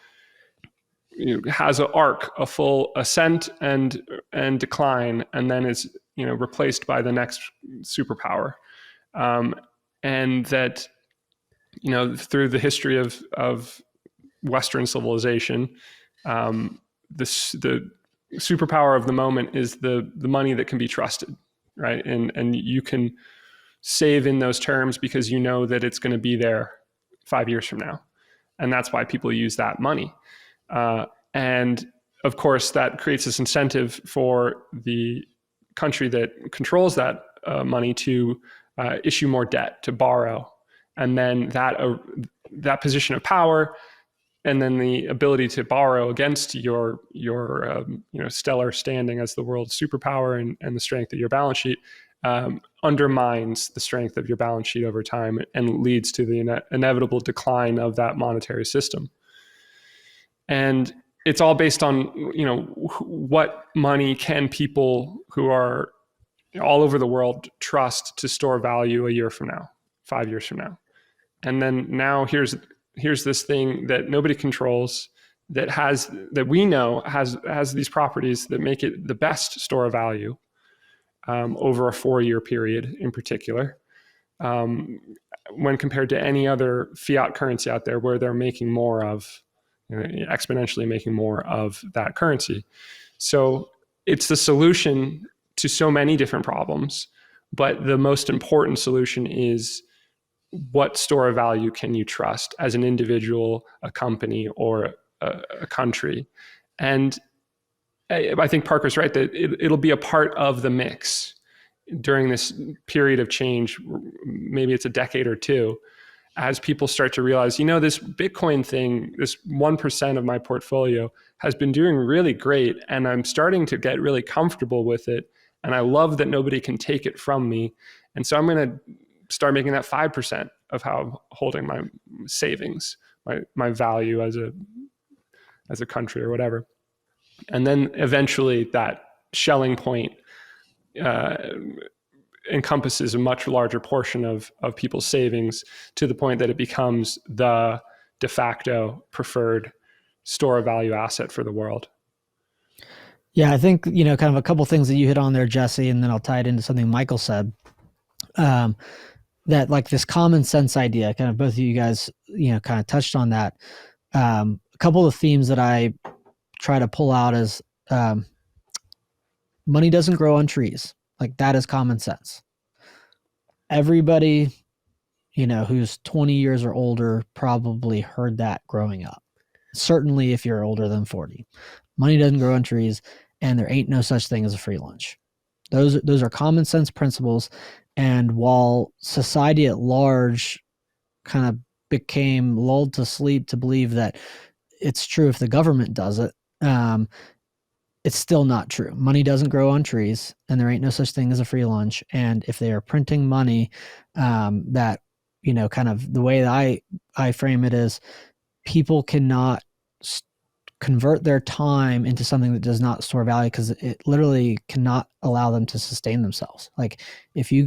has an arc, a full ascent and decline, and then is replaced by the next superpower, and that through the history of Western civilization, the superpower of the moment is the money that can be trusted, right? And you can save in those terms because you know that it's going to be there 5 years from now, and that's why people use that money. And of course, that creates this incentive for the country that controls that money to issue more debt, to borrow, and then that position of power, and then the ability to borrow against your stellar standing as the world's superpower and the strength of your balance sheet undermines the strength of your balance sheet over time and leads to the inevitable decline of that monetary system. And it's all based on, what money can people who are all over the world trust to store value a year from now, 5 years from now. And then now here's this thing that nobody controls, that we know has these properties that make it the best store of value over a 4-year period in particular, when compared to any other fiat currency out there where they're making more of, exponentially making more of that currency. So it's the solution to so many different problems, but the most important solution is, what store of value can you trust as an individual, a company, or a country? And I think Parker's right that it'll be a part of the mix during this period of change. Maybe it's a decade or two, as people start to realize, this Bitcoin thing, this 1% of my portfolio has been doing really great, and I'm starting to get really comfortable with it, and I love that nobody can take it from me. And so I'm going to start making that 5% of how I'm holding my savings, my value as a country or whatever. And then eventually that Schelling point encompasses a much larger portion of people's savings, to the point that it becomes the de facto preferred store of value asset for the world. Yeah, I think, kind of a couple things that you hit on there, Jesse, and then I'll tie it into something Michael said. That like this common sense idea, kind of both of you guys, kind of touched on that. A couple of themes that I try to pull out is money doesn't grow on trees. Like, that is common sense. Everybody, who's 20 years or older probably heard that growing up. Certainly if you're older than 40. Money doesn't grow on trees, and there ain't no such thing as a free lunch. Those are common sense principles. And while society at large kind of became lulled to sleep to believe that it's true if the government does it, it's still not true. Money doesn't grow on trees, and there ain't no such thing as a free lunch. And if they are printing money, that, kind of the way that I frame it is, people cannot convert their time into something that does not store value, because it literally cannot allow them to sustain themselves. Like, if you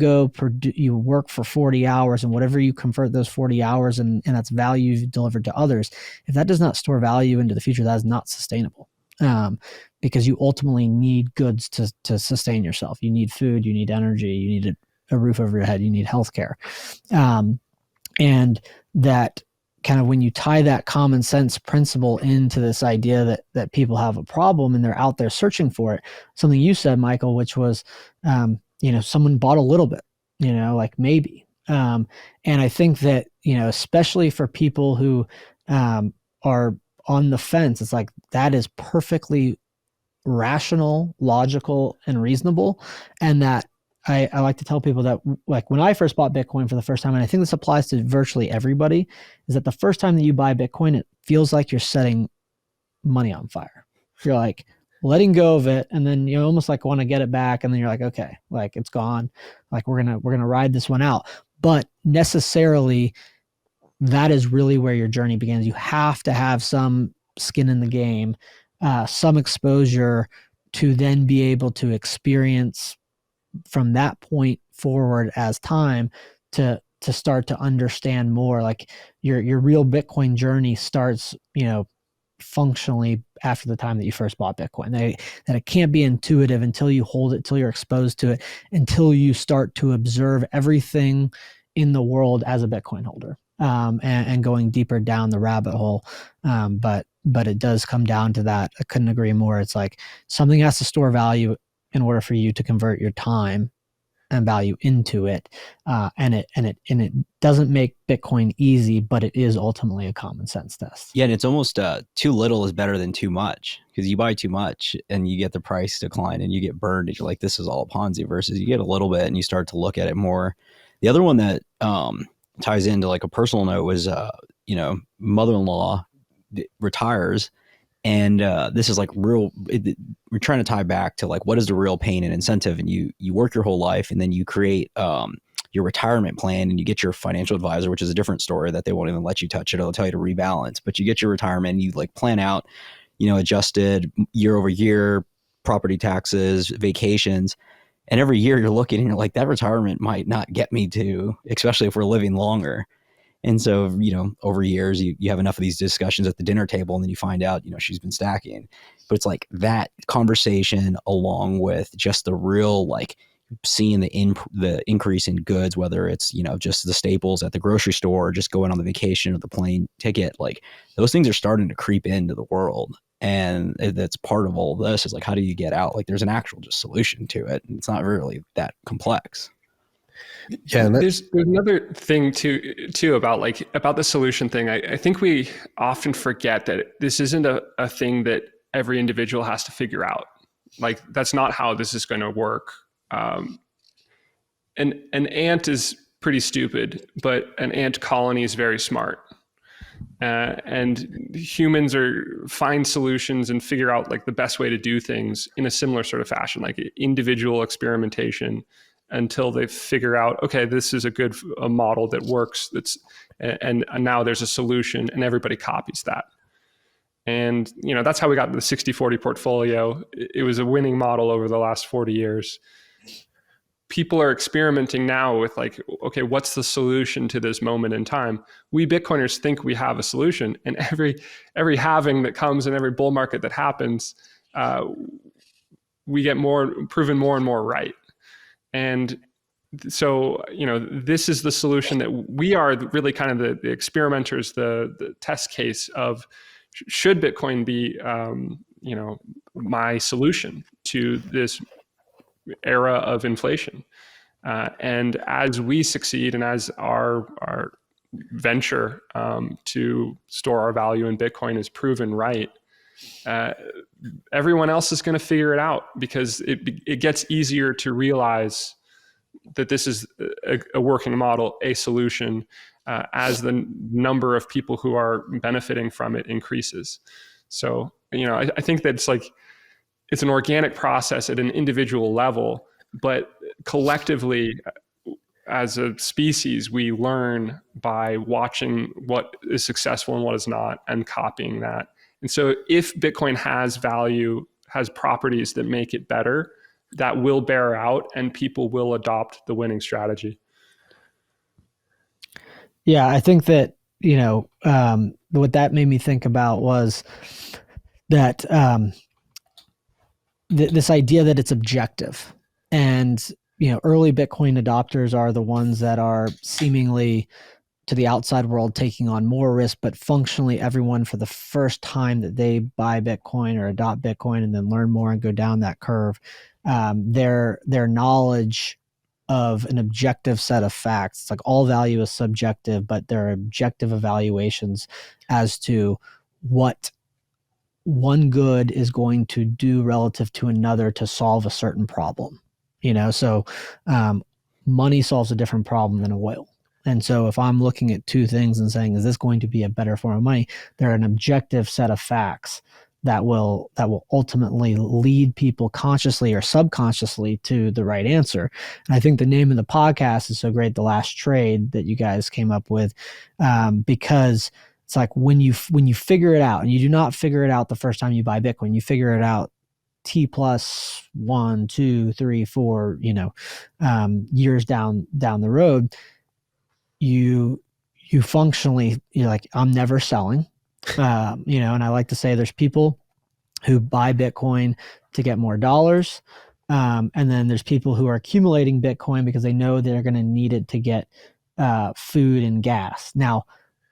you work for 40 hours, and whatever you convert those 40 hours and that's value you've delivered to others, if that does not store value into the future, that is not sustainable. because you ultimately need goods to sustain yourself. You need food, you need energy, you need a roof over your head, you need healthcare. And that kind of when you tie that common sense principle into this idea that people have a problem and they're out there searching for it, something you said, Michael, which was, someone bought a little bit, like maybe. And I think that, especially for people who are on the fence, it's like that is perfectly rational, logical, and reasonable. And that I like to tell people that, like, when I first bought Bitcoin for the first time, and I think this applies to virtually everybody, is that the first time that you buy Bitcoin, it feels like you're setting money on fire. You're like letting go of it, and then you almost like want to get it back, and then you're like, okay, like it's gone. Like we're gonna ride this one out. But necessarily, that is really where your journey begins. You have to have some skin in the game, some exposure to then be able to experience from that point forward as time to start to understand more. Like your real Bitcoin journey starts, functionally after the time that you first bought Bitcoin. That it can't be intuitive until you hold it, until you're exposed to it, until you start to observe everything in the world as a Bitcoin holder, and going deeper down the rabbit hole. But it does come down to that. I couldn't agree more. It's like something has to store value in order for you to convert your time and value into it. And it doesn't make Bitcoin easy, but it is ultimately a common sense test. Yeah, and it's almost too little is better than too much, because you buy too much and you get the price decline and you get burned and you're like, this is all a Ponzi, versus you get a little bit and you start to look at it more. The other one that ties into like a personal note was, mother-in-law retires. And this is like we're trying to tie back to like, what is the real pain and incentive? And you work your whole life, and then you create your retirement plan, and you get your financial advisor, which is a different story that they won't even let you touch it. They'll tell you to rebalance, but you get your retirement, and you like plan out, adjusted year over year, property taxes, vacations. And every year you're looking and you're like, that retirement might not get me to, especially if we're living longer. And so, over years, you have enough of these discussions at the dinner table, and then you find out, she's been stacking. But it's like that conversation, along with just the real, like, seeing the increase in goods, whether it's, just the staples at the grocery store, or just going on the vacation or the plane ticket, like those things are starting to creep into the world. And that's part of all of this, is like, how do you get out? Like, there's an actual just solution to it. And it's not really that complex. Yeah, there's another thing too about the solution thing. I think we often forget that this isn't a thing that every individual has to figure out. Like, that's not how this is going to work. An ant is pretty stupid, but an ant colony is very smart. And humans find solutions and figure out like the best way to do things in a similar sort of fashion, like individual experimentation, until they figure out, okay, this is a model that works. And now there's a solution, and everybody copies that. And that's how we got the 60-40 portfolio. It was a winning model over the last 40 years. People are experimenting now with like, okay, what's the solution to this moment in time? We Bitcoiners think we have a solution, and every halving that comes and every bull market that happens, we get proven more and more right. And so, this is the solution that we are really kind of the experimenters, the test case of, should Bitcoin be, my solution to this era of inflation? And as we succeed, and as our venture to store our value in Bitcoin is proven right, everyone else is going to figure it out, because it gets easier to realize that this is a working model, a solution, as the number of people who are benefiting from it increases. So, I think that it's an organic process at an individual level, but collectively, as a species, we learn by watching what is successful and what is not, and copying that. And so if Bitcoin has value, has properties that make it better, that will bear out, and people will adopt the winning strategy. Yeah, I think that, what that made me think about was that this idea that it's objective. And, early Bitcoin adopters are the ones that are seemingly to the outside world taking on more risk, but functionally everyone for the first time that they buy Bitcoin or adopt Bitcoin and then learn more and go down that curve, their knowledge of an objective set of facts, it's like all value is subjective, but there are objective evaluations as to what one good is going to do relative to another to solve a certain problem. So money solves a different problem than oil. And so if I'm looking at two things and saying, is this going to be a better form of money? They're an objective set of facts that will ultimately lead people consciously or subconsciously to the right answer. And I think the name of the podcast is so great, The Last Trade, that you guys came up with, because it's like when you figure it out, and you do not figure it out the first time you buy Bitcoin, you figure it out T plus 1, 2, 3, 4, years down the road. You functionally, you're like, I'm never selling, and I like to say there's people who buy Bitcoin to get more dollars. And then there's people who are accumulating Bitcoin because they know they're going to need it to get food and gas. Now,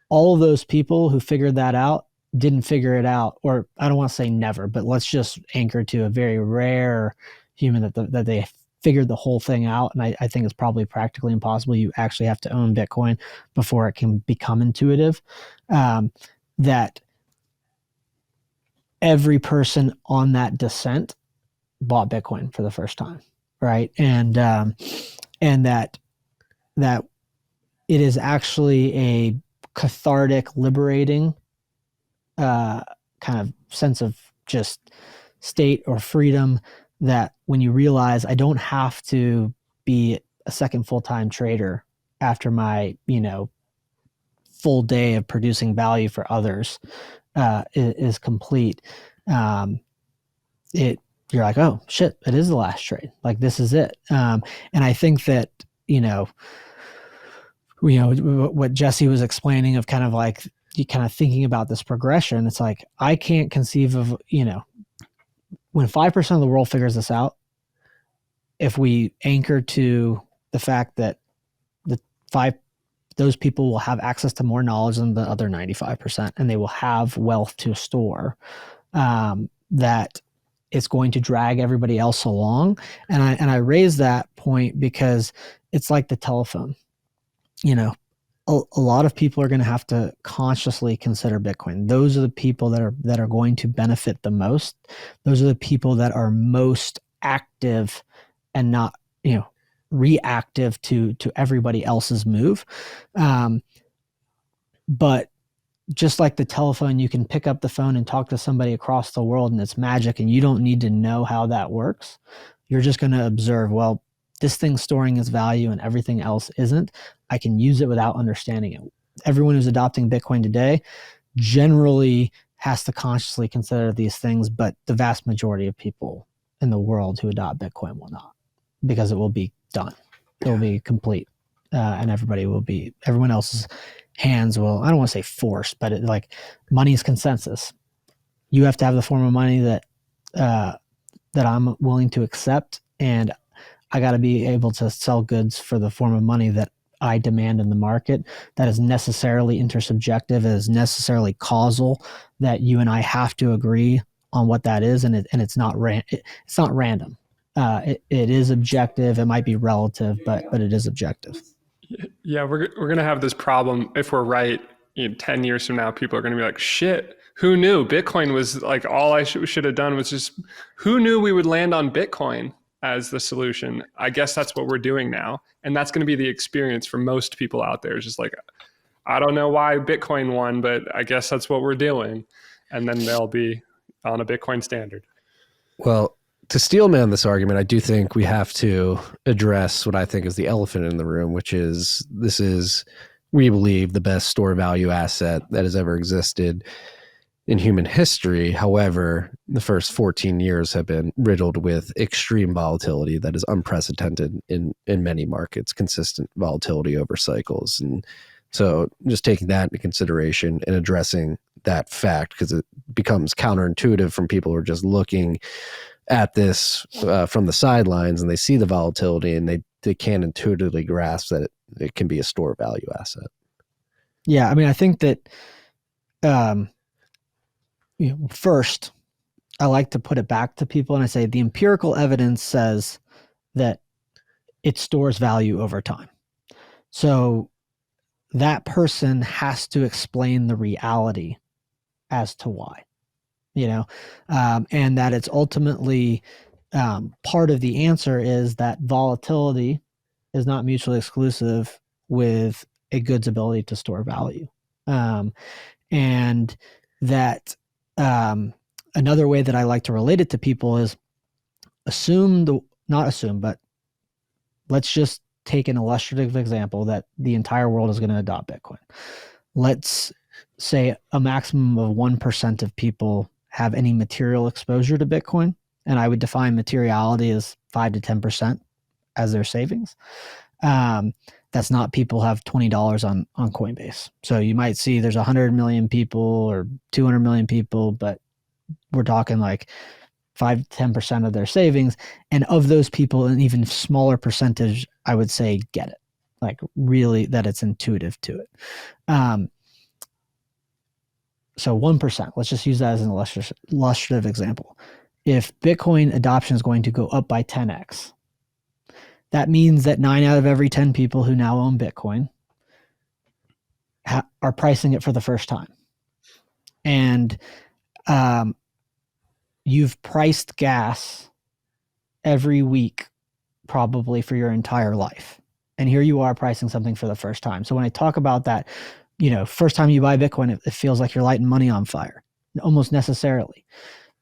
all of those people who figured that out didn't figure it out, or I don't want to say never, but let's just anchor to a very rare human that they figured the whole thing out. And I think it's probably practically impossible. You actually have to own Bitcoin before it can become intuitive. That every person on that descent bought Bitcoin for the first time, right? And that it is actually a cathartic, liberating kind of sense of just state or freedom, that when you realize I don't have to be a second full-time trader after my, full day of producing value for others is complete. You're like, oh shit, it is the last trade. Like, this is it. And I think that, what Jesse was explaining of kind of like you kind of thinking about this progression, it's like, I can't conceive of, when 5% of the world figures this out, if we anchor to the fact that those people will have access to more knowledge than the other 95%, and they will have wealth to store, that it's going to drag everybody else along. And I raise that point because it's like the telephone. A lot of people are going to have to consciously consider Bitcoin. Those are the people that are going to benefit the most. Those are the people that are most active and not, reactive to everybody else's move. But just like the telephone, you can pick up the phone and talk to somebody across the world, and it's magic, and you don't need to know how that works. You're just going to observe, well, this thing's storing its value and everything else isn't. I can use it without understanding it. Everyone who's adopting Bitcoin today generally has to consciously consider these things, but the vast majority of people in the world who adopt Bitcoin will not, because it will be done. It will be complete. And everyone else's hands will, I don't want to say forced, but money is consensus. You have to have the form of money that I'm willing to accept, and I got to be able to sell goods for the form of money that I demand in the market. That is necessarily intersubjective, it is necessarily causal, that you and I have to agree on what that is, and it's not random. It is objective. It might be relative, but it is objective. Yeah, we're going to have this problem if we're right. 10 years from now, people are going to be like, shit, who knew Bitcoin was like, all I should have done was just, who knew we would land on Bitcoin as the solution? I guess that's what we're doing now. And that's going to be the experience for most people out there. It's just like, I don't know why Bitcoin won, but I guess that's what we're doing. And then they'll be on a Bitcoin standard. Well, to steelman this argument, I do think we have to address what I think is the elephant in the room, which is we believe, the best store value asset that has ever existed in human history. However, the first 14 years have been riddled with extreme volatility that is unprecedented in many markets, consistent volatility over cycles. And so just taking that into consideration and addressing that fact, because becomes counterintuitive from people who are just looking at this from the sidelines, and they see the volatility and they can't intuitively grasp that it can be a store value asset. Yeah, I mean, I think that first, I like to put it back to people and I say the empirical evidence says that it stores value over time. So that person has to explain the reality as to why, and that it's ultimately part of the answer is that volatility is not mutually exclusive with a good's ability to store value. And that another way that I like to relate it to people is not assume, but let's just take an illustrative example that the entire world is going to adopt Bitcoin. Let's say a maximum of 1% of people have any material exposure to Bitcoin. And I would define materiality as 5 to 10% as their savings. That's not people have $20 on Coinbase. So you might see there's 100 million people or 200 million people, but we're talking like 5 to 10% of their savings. And of those people, an even smaller percentage, I would say, get it. Like really that it's intuitive to it. So 1%, let's just use that as an illustrative example. If Bitcoin adoption is going to go up by 10x, that means that 9 out of every 10 people who now own Bitcoin are pricing it for the first time. And you've priced gas every week probably for your entire life. And here you are pricing something for the first time. So when I talk about that, first time you buy Bitcoin, it feels like you're lighting money on fire, almost necessarily.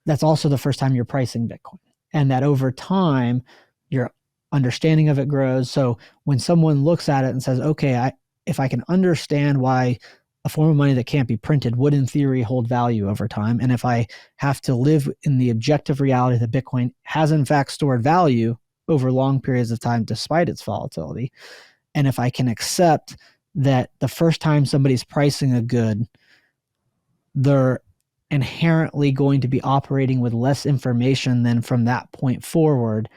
That's also the first time you're pricing Bitcoin. And that over time, your understanding of it grows. So when someone looks at it and says, okay, if I can understand why a form of money that can't be printed would in theory hold value over time, and if I have to live in the objective reality that Bitcoin has in fact stored value over long periods of time despite its volatility, and if I can accept that the first time somebody's pricing a good, they're inherently going to be operating with less information than from that point forward,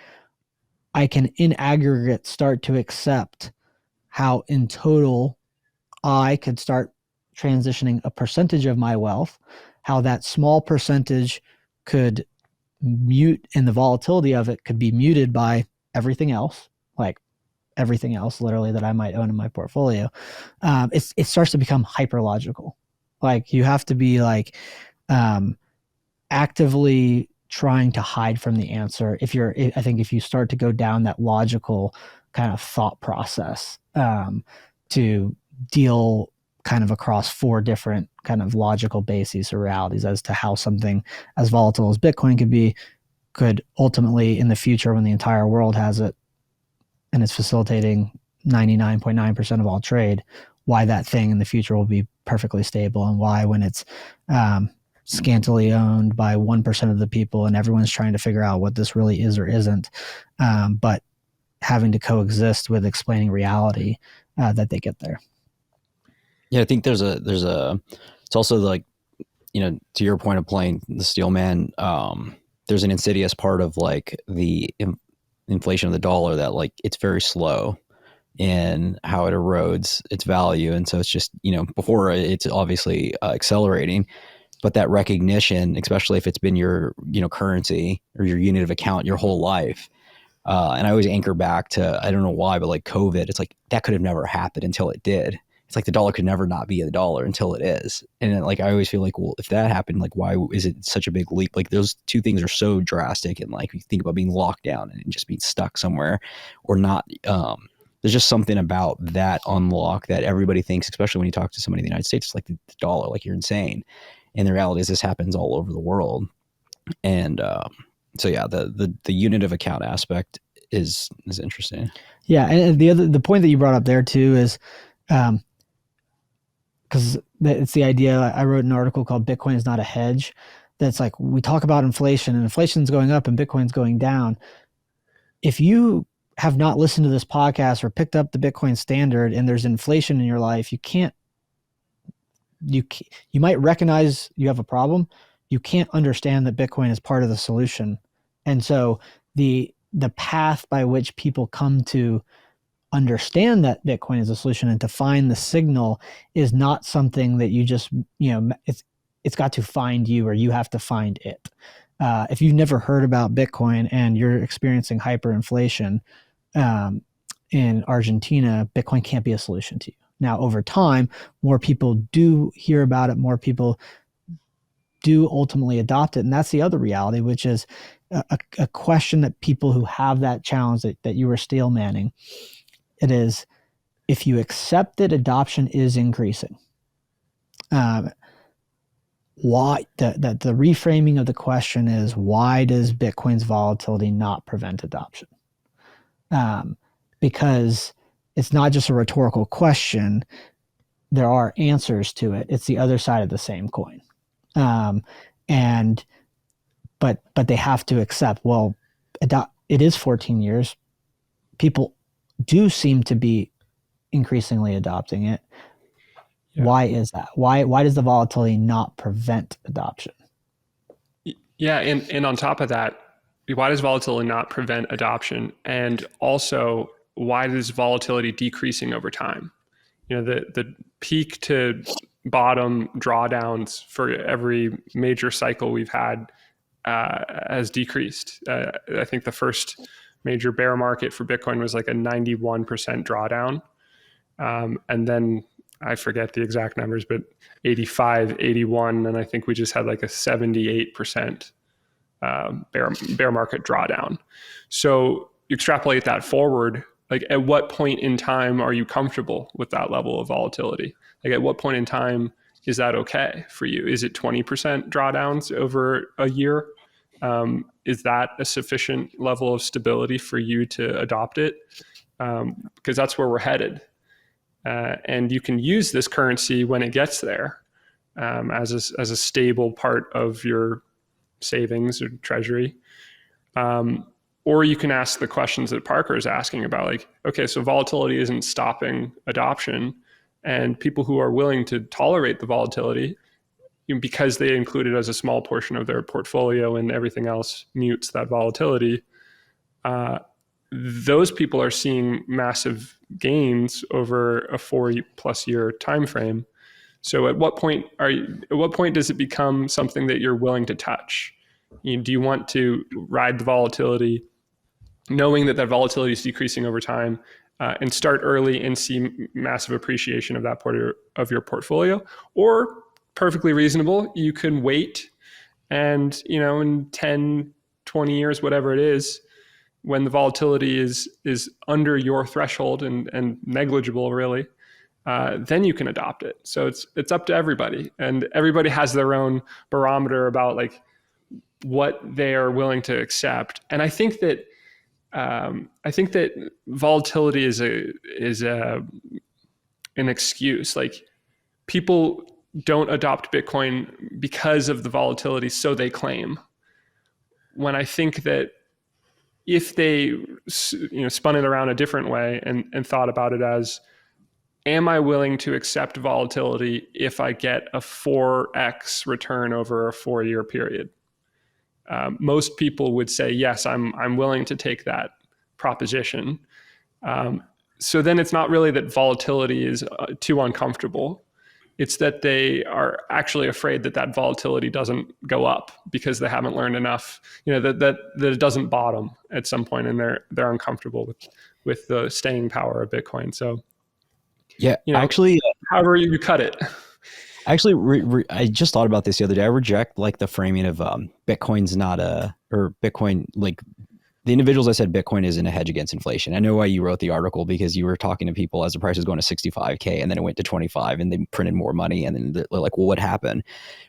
I can in aggregate start to accept how in total I could start transitioning a percentage of my wealth, how that small percentage could mute, and the volatility of it could be muted by everything else, like everything else literally that I might own in my portfolio. It starts to become hyper logical. Like you have to be like actively trying to hide from the answer. I think if you start to go down that logical kind of thought process to deal kind of across 4 different kind of logical bases or realities as to how something as volatile as Bitcoin could ultimately in the future, when the entire world has it and it's facilitating 99.9% of all trade, why that thing in the future will be perfectly stable, and why when it's scantily owned by 1% of the people and everyone's trying to figure out what this really is or isn't, but having to coexist with explaining reality, that they get there. Yeah, I think it's also like, to your point of playing the steel man, there's an insidious part of like the inflation of the dollar that like it's very slow in how it erodes its value. And so it's just, before it's obviously accelerating, but that recognition, especially if it's been your, currency or your unit of account your whole life. And I always anchor back to, I don't know why, but like COVID, it's like that could have never happened until it did. It's like the dollar could never not be a dollar until it is. And like, I always feel like, well, if that happened, like, why is it such a big leap? Like those two things are so drastic. And like, you think about being locked down and just being stuck somewhere or not. There's just something about that unlock that everybody thinks, especially when you talk to somebody in the United States, it's like the dollar, like you're insane. And the reality is this happens all over the world. And so yeah, the unit of account aspect is interesting. Yeah. And the point that you brought up there too is, because it's the idea. I wrote an article called "Bitcoin is not a hedge." That's like, we talk about inflation and inflation's going up and Bitcoin's going down. If you have not listened to this podcast or picked up the Bitcoin standard and there's inflation in your life, you might recognize you have a problem. you can't understand that Bitcoin is part of the solution. And so the path by which people come to understand that Bitcoin is a solution and to find the signal is not something that you just, it's got to find you, or you have to find it. If you've never heard about Bitcoin and you're experiencing hyperinflation in Argentina, Bitcoin can't be a solution to you. Now, over time, more people do hear about it, more people do ultimately adopt it. And that's the other reality, which is a question that people who have that challenge that you were steel manning. It is, if you accept that adoption is increasing, why the reframing of the question is, why does Bitcoin's volatility not prevent adoption? Because it's not just a rhetorical question. There are answers to it. It's the other side of the same coin. But they have to accept, well, it is 14 years. People do seem to be increasingly adopting it. Yeah. Why is that? Why does the volatility not prevent adoption? Yeah, and on top of that, why does volatility not prevent adoption? And also, why does volatility decreasing over time? The peak to bottom drawdowns for every major cycle we've had has decreased. I think the first major bear market for Bitcoin was like a 91% drawdown. And then I forget the exact numbers, but 85, 81, and I think we just had like a 78% bear market drawdown. So you extrapolate that forward, like at what point in time are you comfortable with that level of volatility? Like at what point in time is that okay for you? Is it 20% drawdowns over a year? Is that a sufficient level of stability for you to adopt it? Because that's where we're headed. And you can use this currency when it gets there as a stable part of your savings or treasury. Or you can ask the questions that Parker is asking about, like, okay, so volatility isn't stopping adoption, and people who are willing to tolerate the volatility, because they include it as a small portion of their portfolio and everything else mutes that volatility, those people are seeing massive gains over a 4+ year time frame. So at what point does it become something that you're willing to touch? Do you want to ride the volatility, knowing that volatility is decreasing over time, and start early and see massive appreciation of that part of your portfolio? Or, perfectly reasonable, you can wait and, in 10, 20 years, whatever it is, when the volatility is under your threshold and negligible, really, then you can adopt it. So it's up to everybody, and everybody has their own barometer about like what they are willing to accept. And I think that volatility is an excuse. Like, people don't adopt Bitcoin because of the volatility, so they claim. When I think that if they spun it around a different way and thought about it as, am I willing to accept volatility if I get a 4x return over a 4-year period? Most people would say, yes, I'm willing to take that proposition. So then it's not really that volatility is too uncomfortable. It's that they are actually afraid that volatility doesn't go up because they haven't learned enough, that it doesn't bottom at some point, and they're uncomfortable with the staying power of Bitcoin. So yeah, actually, however you cut it. Actually, I just thought about this the other day. I reject like the framing of Bitcoin's not or Bitcoin, like the individuals that said Bitcoin isn't a hedge against inflation. I know why you wrote the article, because you were talking to people as the price was going to 65K and then it went to 25 and they printed more money, and then they're like, well, what happened?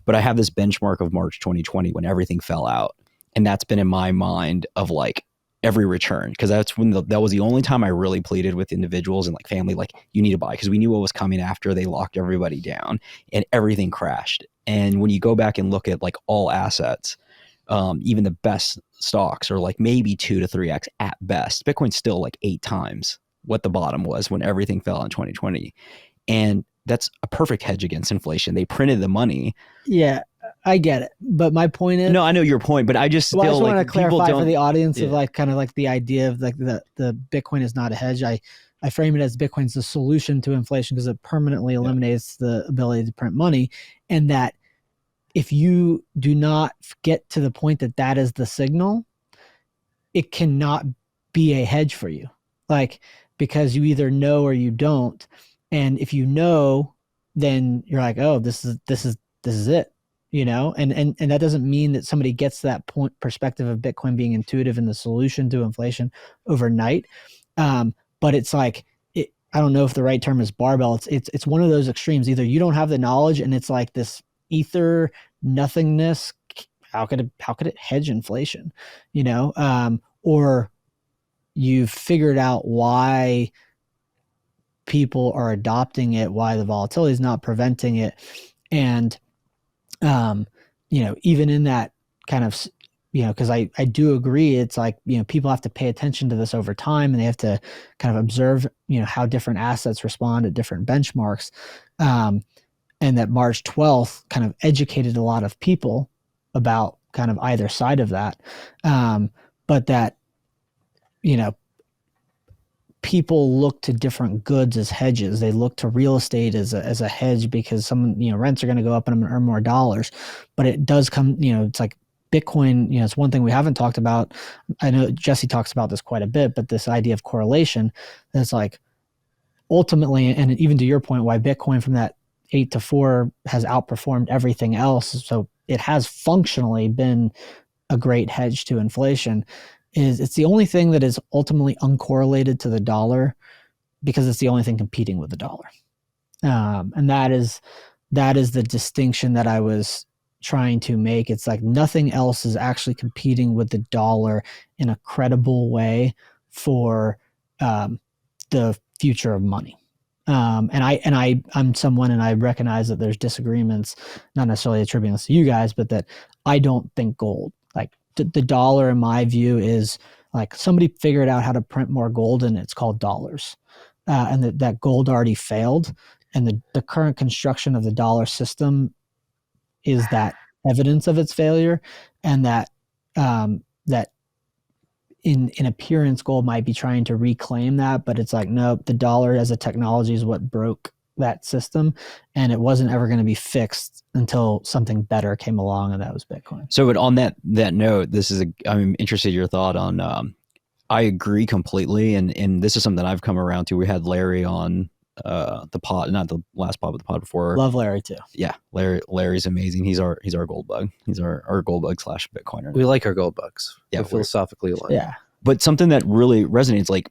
But I have this benchmark of March 2020 when everything fell out. And that's been in my mind of like every return, because that's when that was the only time I really pleaded with individuals and like family, like, you need to buy, because we knew what was coming after they locked everybody down and everything crashed. And when you go back and look at like all assets, even the best stocks are like maybe 2 to 3x at best. Bitcoin's still like 8 times what the bottom was when everything fell in 2020. And that's a perfect hedge against inflation. They printed the money. Yeah. I get it, but my point is, No, I know your point, but I just well, I still just want like to people clarify for don't. the audience of Yeah. like kind of like the idea of like the Bitcoin is not a hedge. I frame it as Bitcoin's the solution to inflation because it permanently eliminates the ability to print money, and that if you do not get to the point that that is the signal, it cannot be a hedge for you. Like, because you either know or you don't. And if you know, then you're like, oh, this is it, you know? And that doesn't mean that somebody gets that point perspective of Bitcoin being intuitive and the solution to inflation overnight. But it's like, I don't know if the right term is barbell. It's one of those extremes. Either you don't have the knowledge and it's like this ether nothingness. How could it hedge inflation, you know? Or you've figured out why people are adopting it, why the volatility is not preventing it. And, you know, even in that kind of, you know, because I do agree, it's like, you know, people have to pay attention to this over time and they have to kind of observe, you know, how different assets respond at different benchmarks. And that March 12th kind of educated a lot of people about kind of either side of that. But that, you know, people look to different goods as hedges. They look to real estate as a hedge because some, you know, rents are going to go up and I'm going to earn more dollars. But it does come, you know, it's like Bitcoin, you know, it's one thing we haven't talked about. I know Jesse talks about this quite a bit, but this idea of correlation, that's like ultimately, and even to your point, why Bitcoin from that 8 to 4 has outperformed everything else. So it has functionally been a great hedge to inflation. Is it's the only thing that is ultimately uncorrelated to the dollar because it's the only thing competing with the dollar. And that is the distinction that I was trying to make. It's like nothing else is actually competing with the dollar in a credible way for the future of money. I'm someone, and I recognize that there's disagreements, not necessarily attributing this to you guys, but that I don't think gold, like the dollar in my view is like somebody figured out how to print more gold and it's called dollars. And that gold already failed. And the current construction of the dollar system is that evidence of its failure. And that in appearance, gold might be trying to reclaim that, but it's like, nope, the dollar as a technology is what broke that system, and it wasn't ever going to be fixed until something better came along, and that was Bitcoin. So, but on that note, I'm interested in your thought on. I agree completely, and this is something that I've come around to. We had Larry on the pod, not the last pod, but the pod before. Love Larry too. Yeah, Larry's amazing. He's our gold bug. He's our gold bug / Bitcoiner. We like our gold bugs. Yeah, we're philosophically aligned. Yeah, but something that really resonates, like,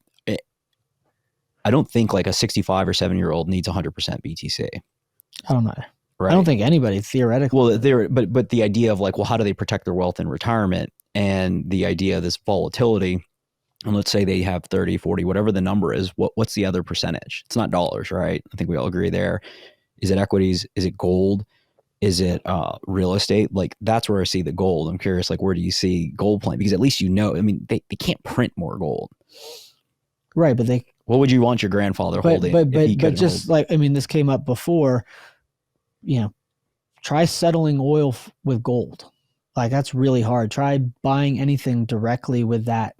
I don't think like a 65 or 7-year-old needs 100% BTC. I don't know. Right. I don't think anybody theoretically. Well, but the idea of like, well, how do they protect their wealth in retirement, and the idea of this volatility, and let's say they have 30, 40, whatever the number is, what's the other percentage? It's not dollars, right? I think we all agree there. Is it equities? Is it gold? Is it real estate? Like, that's where I see the gold. I'm curious, like, where do you see gold playing? Because at least, you know, I mean, they can't print more gold. Right, but what would you want your grandfather holding? But just like, I mean, this came up before, you know, try settling oil with gold. Like, that's really hard. Try buying anything directly with that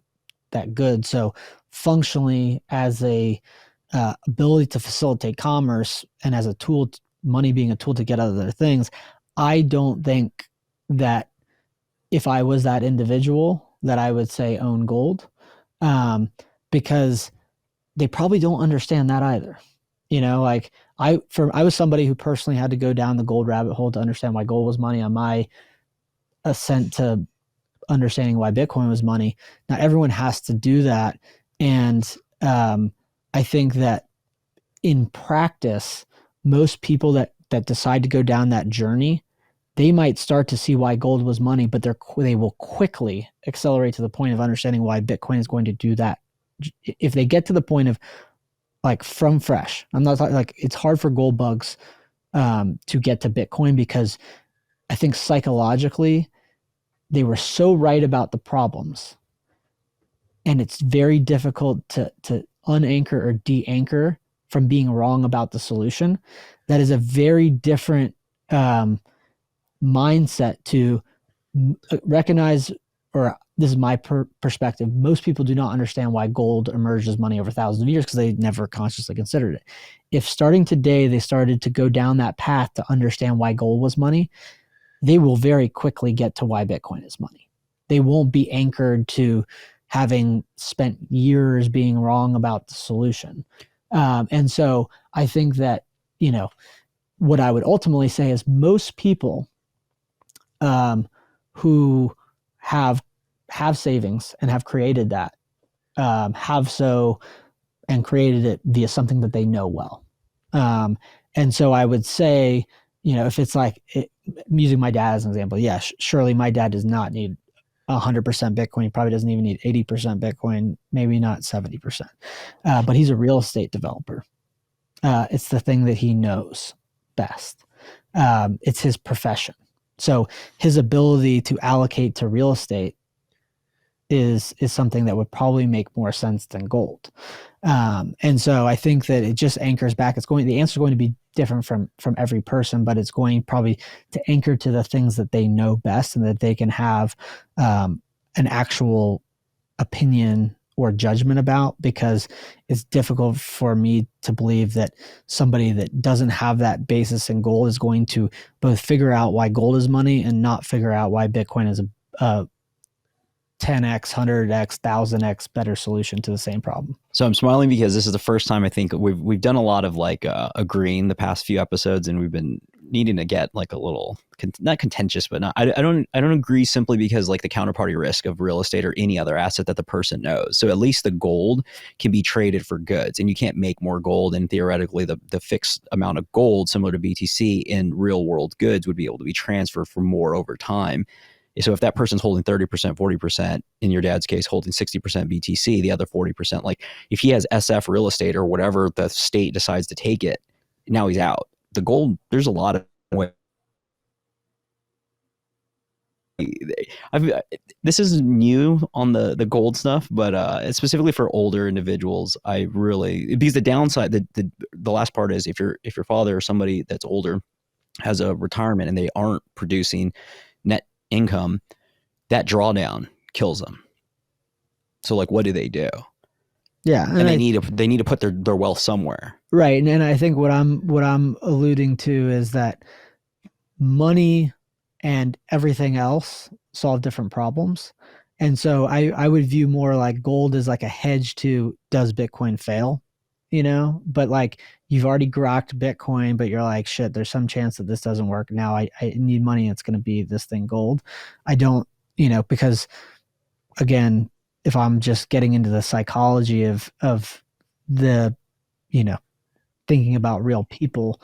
good. So functionally, as a ability to facilitate commerce and as a tool, money being a tool to get other things, I don't think that if I was that individual that I would say own gold, because they probably don't understand that either. You know, like I was somebody who personally had to go down the gold rabbit hole to understand why gold was money on my ascent to understanding why Bitcoin was money. Not everyone has to do that. And I think that in practice, most people that decide to go down that journey, they might start to see why gold was money, but they will quickly accelerate to the point of understanding why Bitcoin is going to do that. If they get to the point of like from fresh, I'm not talking like it's hard for gold bugs to get to Bitcoin because I think psychologically they were so right about the problems, and it's very difficult to unanchor or de-anchor from being wrong about the solution. That is a very different mindset to recognize, or this is my perspective, most people do not understand why gold emerged as money over thousands of years because they never consciously considered it. If starting today they started to go down that path to understand why gold was money, they will very quickly get to why Bitcoin is money. They won't be anchored to having spent years being wrong about the solution. And so I think that, what I would ultimately say is most people who have savings and have created that, have so and created it via something that they know well. And so I would say, if it's like using my dad as an example, yeah, surely my dad does not need 100% Bitcoin. He probably doesn't even need 80% Bitcoin, maybe not 70%. But he's a real estate developer. It's the thing that he knows best. It's his profession. So his ability to allocate to real estate is something that would probably make more sense than gold. And so I think that it just anchors back. The answer is going to be different from every person, but it's going probably to anchor to the things that they know best and that they can have an actual opinion or judgment about, because it's difficult for me to believe that somebody that doesn't have that basis in gold is going to both figure out why gold is money and not figure out why Bitcoin is a 10x, 100x, 1000x better solution to the same problem. So I'm smiling because this is the first time I think we've done a lot of like agreeing the past few episodes, and we've been needing to get like a little not contentious, but I don't agree simply because like the counterparty risk of real estate or any other asset that the person knows. So at least the gold can be traded for goods, and you can't make more gold, and theoretically the fixed amount of gold similar to BTC in real world goods would be able to be transferred for more over time. So if that person's holding 30%, 40%, in your dad's case, holding 60% BTC, the other 40%, like if he has SF real estate or whatever the state decides to take it, now he's out. The gold, there's a lot of ways. This is new on the gold stuff, but specifically for older individuals, because the downside, the last part is if your father or somebody that's older has a retirement and they aren't producing net income, that drawdown kills them. So like, what do they do? Yeah, and they need to put their wealth somewhere, right? And I think what I'm alluding to is that money and everything else solve different problems, and so I would view more like gold as like a hedge to, does Bitcoin fail? But like you've already grokked Bitcoin, but you're like, shit, there's some chance that this doesn't work. Now I need money. It's going to be this thing gold. I don't, because again, if I'm just getting into the psychology of the, thinking about real people,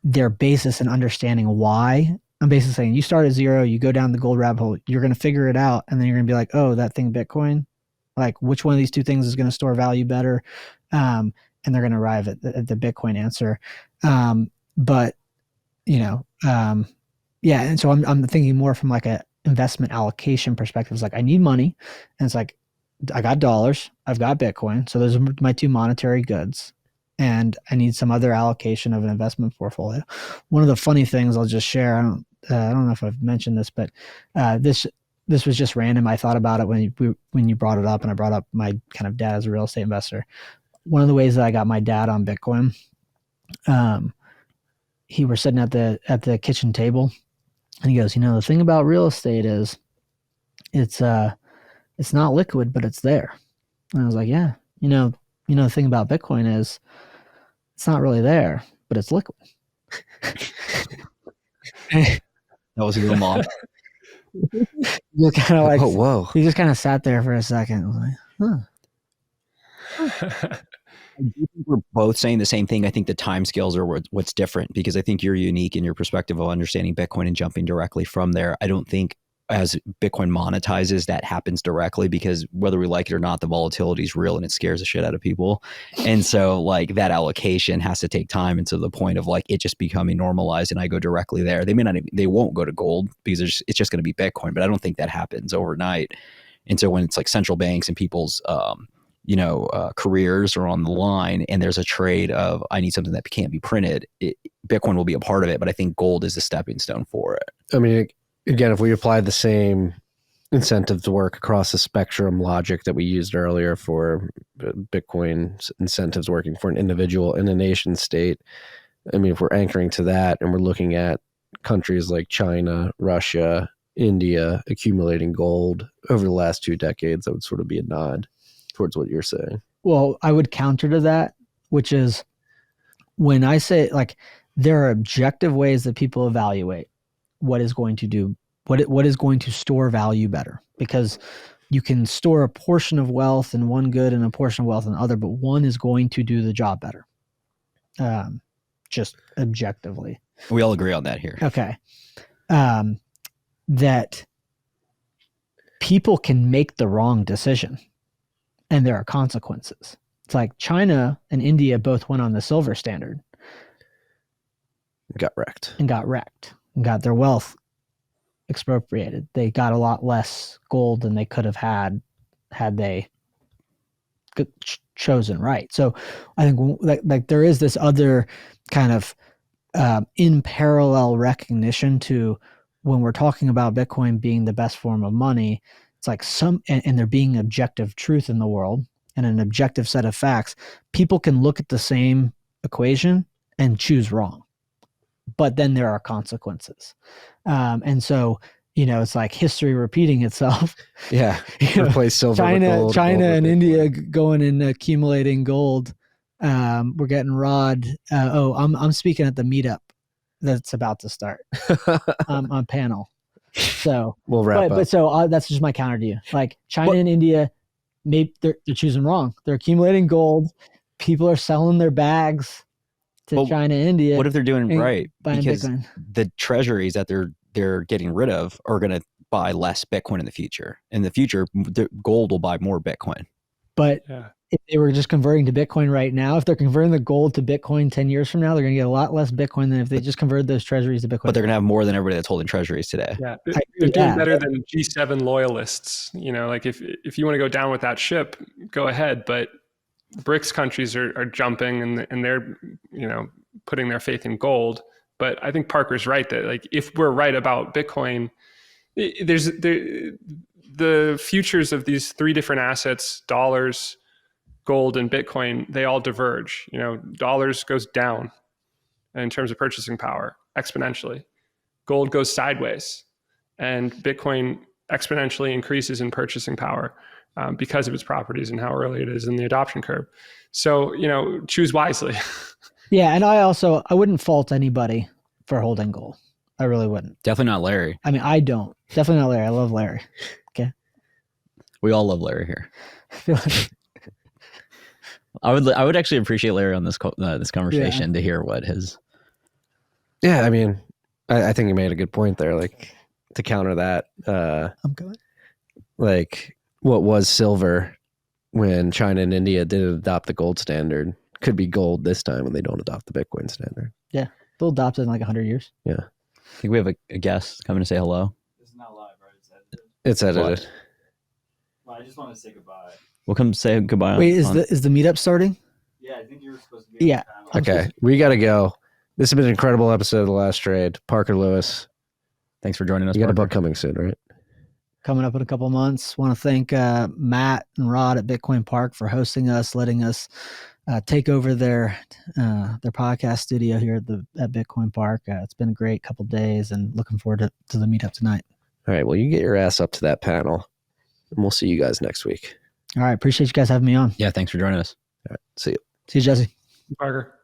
their basis in understanding why, I'm basically saying you start at zero, you go down the gold rabbit hole, you're going to figure it out. And then you're going to be like, oh, that thing Bitcoin, like which one of these two things is going to store value better? And they're going to arrive at the Bitcoin answer. Yeah. And so I'm thinking more from like a investment allocation perspective. It's like, I need money. And it's like, I got dollars, I've got Bitcoin. So those are my two monetary goods. And I need some other allocation of an investment portfolio. One of the funny things I'll just share, I don't know if I've mentioned this, but this was just random. I thought about it when you brought it up, and I brought up my kind of dad as a real estate investor. One of the ways that I got my dad on Bitcoin, he was sitting at the kitchen table, and he goes, the thing about real estate is it's not liquid, but it's there. And I was like, yeah, the thing about Bitcoin is it's not really there, but it's liquid. That was your mom. Just kind of like, oh, whoa. He just kind of sat there for a second. I was like, huh. I do think we're both saying the same thing. I think the time scales are what's different, because I think you're unique in your perspective of understanding Bitcoin and jumping directly from there. I don't think as Bitcoin monetizes, that happens directly, because whether we like it or not, the volatility is real and it scares the shit out of people. And so like that allocation has to take time. And to the point of like it just becoming normalized and I go directly there. They won't go to gold because it's just going to be Bitcoin, but I don't think that happens overnight. And so when it's like central banks and people's careers are on the line, and there's a trade of I need something that can't be printed, Bitcoin will be a part of it. But I think gold is a stepping stone for it. I mean, again, if we applied the same incentive to work across the spectrum logic that we used earlier for Bitcoin incentives working for an individual in a nation state, I mean, if we're anchoring to that and we're looking at countries like China, Russia, India accumulating gold over the last 2 decades, that would sort of be a nod towards what you're saying. Well, I would counter to that, which is when I say like there are objective ways that people evaluate what is going to do what is going to store value better, because you can store a portion of wealth in one good and a portion of wealth in the other, but one is going to do the job better. Just objectively. We all agree on that here. Okay. That people can make the wrong decision and there are consequences. It's like China and India both went on the silver standard. Got wrecked. And got their wealth expropriated. They got a lot less gold than they could have had they chosen right. So I think like there is this other kind of in parallel recognition to when we're talking about Bitcoin being the best form of money, it's like and there being objective truth in the world and an objective set of facts, people can look at the same equation and choose wrong. But then there are consequences. And so, it's like history repeating itself. Yeah. Replace silver with gold. China and India going and accumulating gold. We're getting rod. I'm speaking at the meetup that's about to start on panel. So we'll wrap up. But so that's just my counter to you. Like China and India, maybe they're choosing wrong. They're accumulating gold. People are selling their bags to China and India. What if they're doing right? Because Bitcoin. The treasuries that they're getting rid of are going to buy less Bitcoin in the future. In the future, the gold will buy more Bitcoin. But if they were just converting to Bitcoin right now, if they're converting the gold to Bitcoin 10 years from now, they're going to get a lot less Bitcoin than if they just converted those treasuries to Bitcoin. But they're going to have more than everybody that's holding treasuries today. Yeah, they're doing better than G7 loyalists. Like if you want to go down with that ship, go ahead. But BRICS countries are jumping and they're putting their faith in gold. But I think Parker's right that like if we're right about Bitcoin, the futures of these 3 different assets, dollars, gold, and Bitcoin, they all diverge. Dollars goes down in terms of purchasing power exponentially. Gold goes sideways, and Bitcoin exponentially increases in purchasing power because of its properties and how early it is in the adoption curve. So, choose wisely. Yeah, and I wouldn't fault anybody for holding gold. I really wouldn't. Definitely not Larry. I mean, I don't. Definitely not Larry. I love Larry. Okay. We all love Larry here. I feel like I would actually appreciate Larry on this conversation to hear what his. Yeah, I mean, I think you made a good point there. Like to counter that, I'm good. Like what was silver when China and India didn't adopt the gold standard could be gold this time when they don't adopt the Bitcoin standard. Yeah, they'll adopt it in like 100 years. Yeah, I think we have a guest coming to say hello. This is not live, right? It's edited. Well, I just want to say goodbye. We'll come say goodbye. Wait, is the meetup starting? Yeah, I think you were supposed to be. Yeah. Okay, we got to go. This has been an incredible episode of The Last Trade. Parker Lewis, thanks for joining us. You got a Parker. book coming soon, right? Coming up in a couple of months. Want to thank Matt and Rod at Bitcoin Park for hosting us, letting us take over their podcast studio here at Bitcoin Park. It's been a great couple of days, and looking forward to the meetup tonight. All right, well, you get your ass up to that panel, and we'll see you guys next week. All right, appreciate you guys having me on. Yeah, thanks for joining us. All right, see you. See you, Jesse. Parker.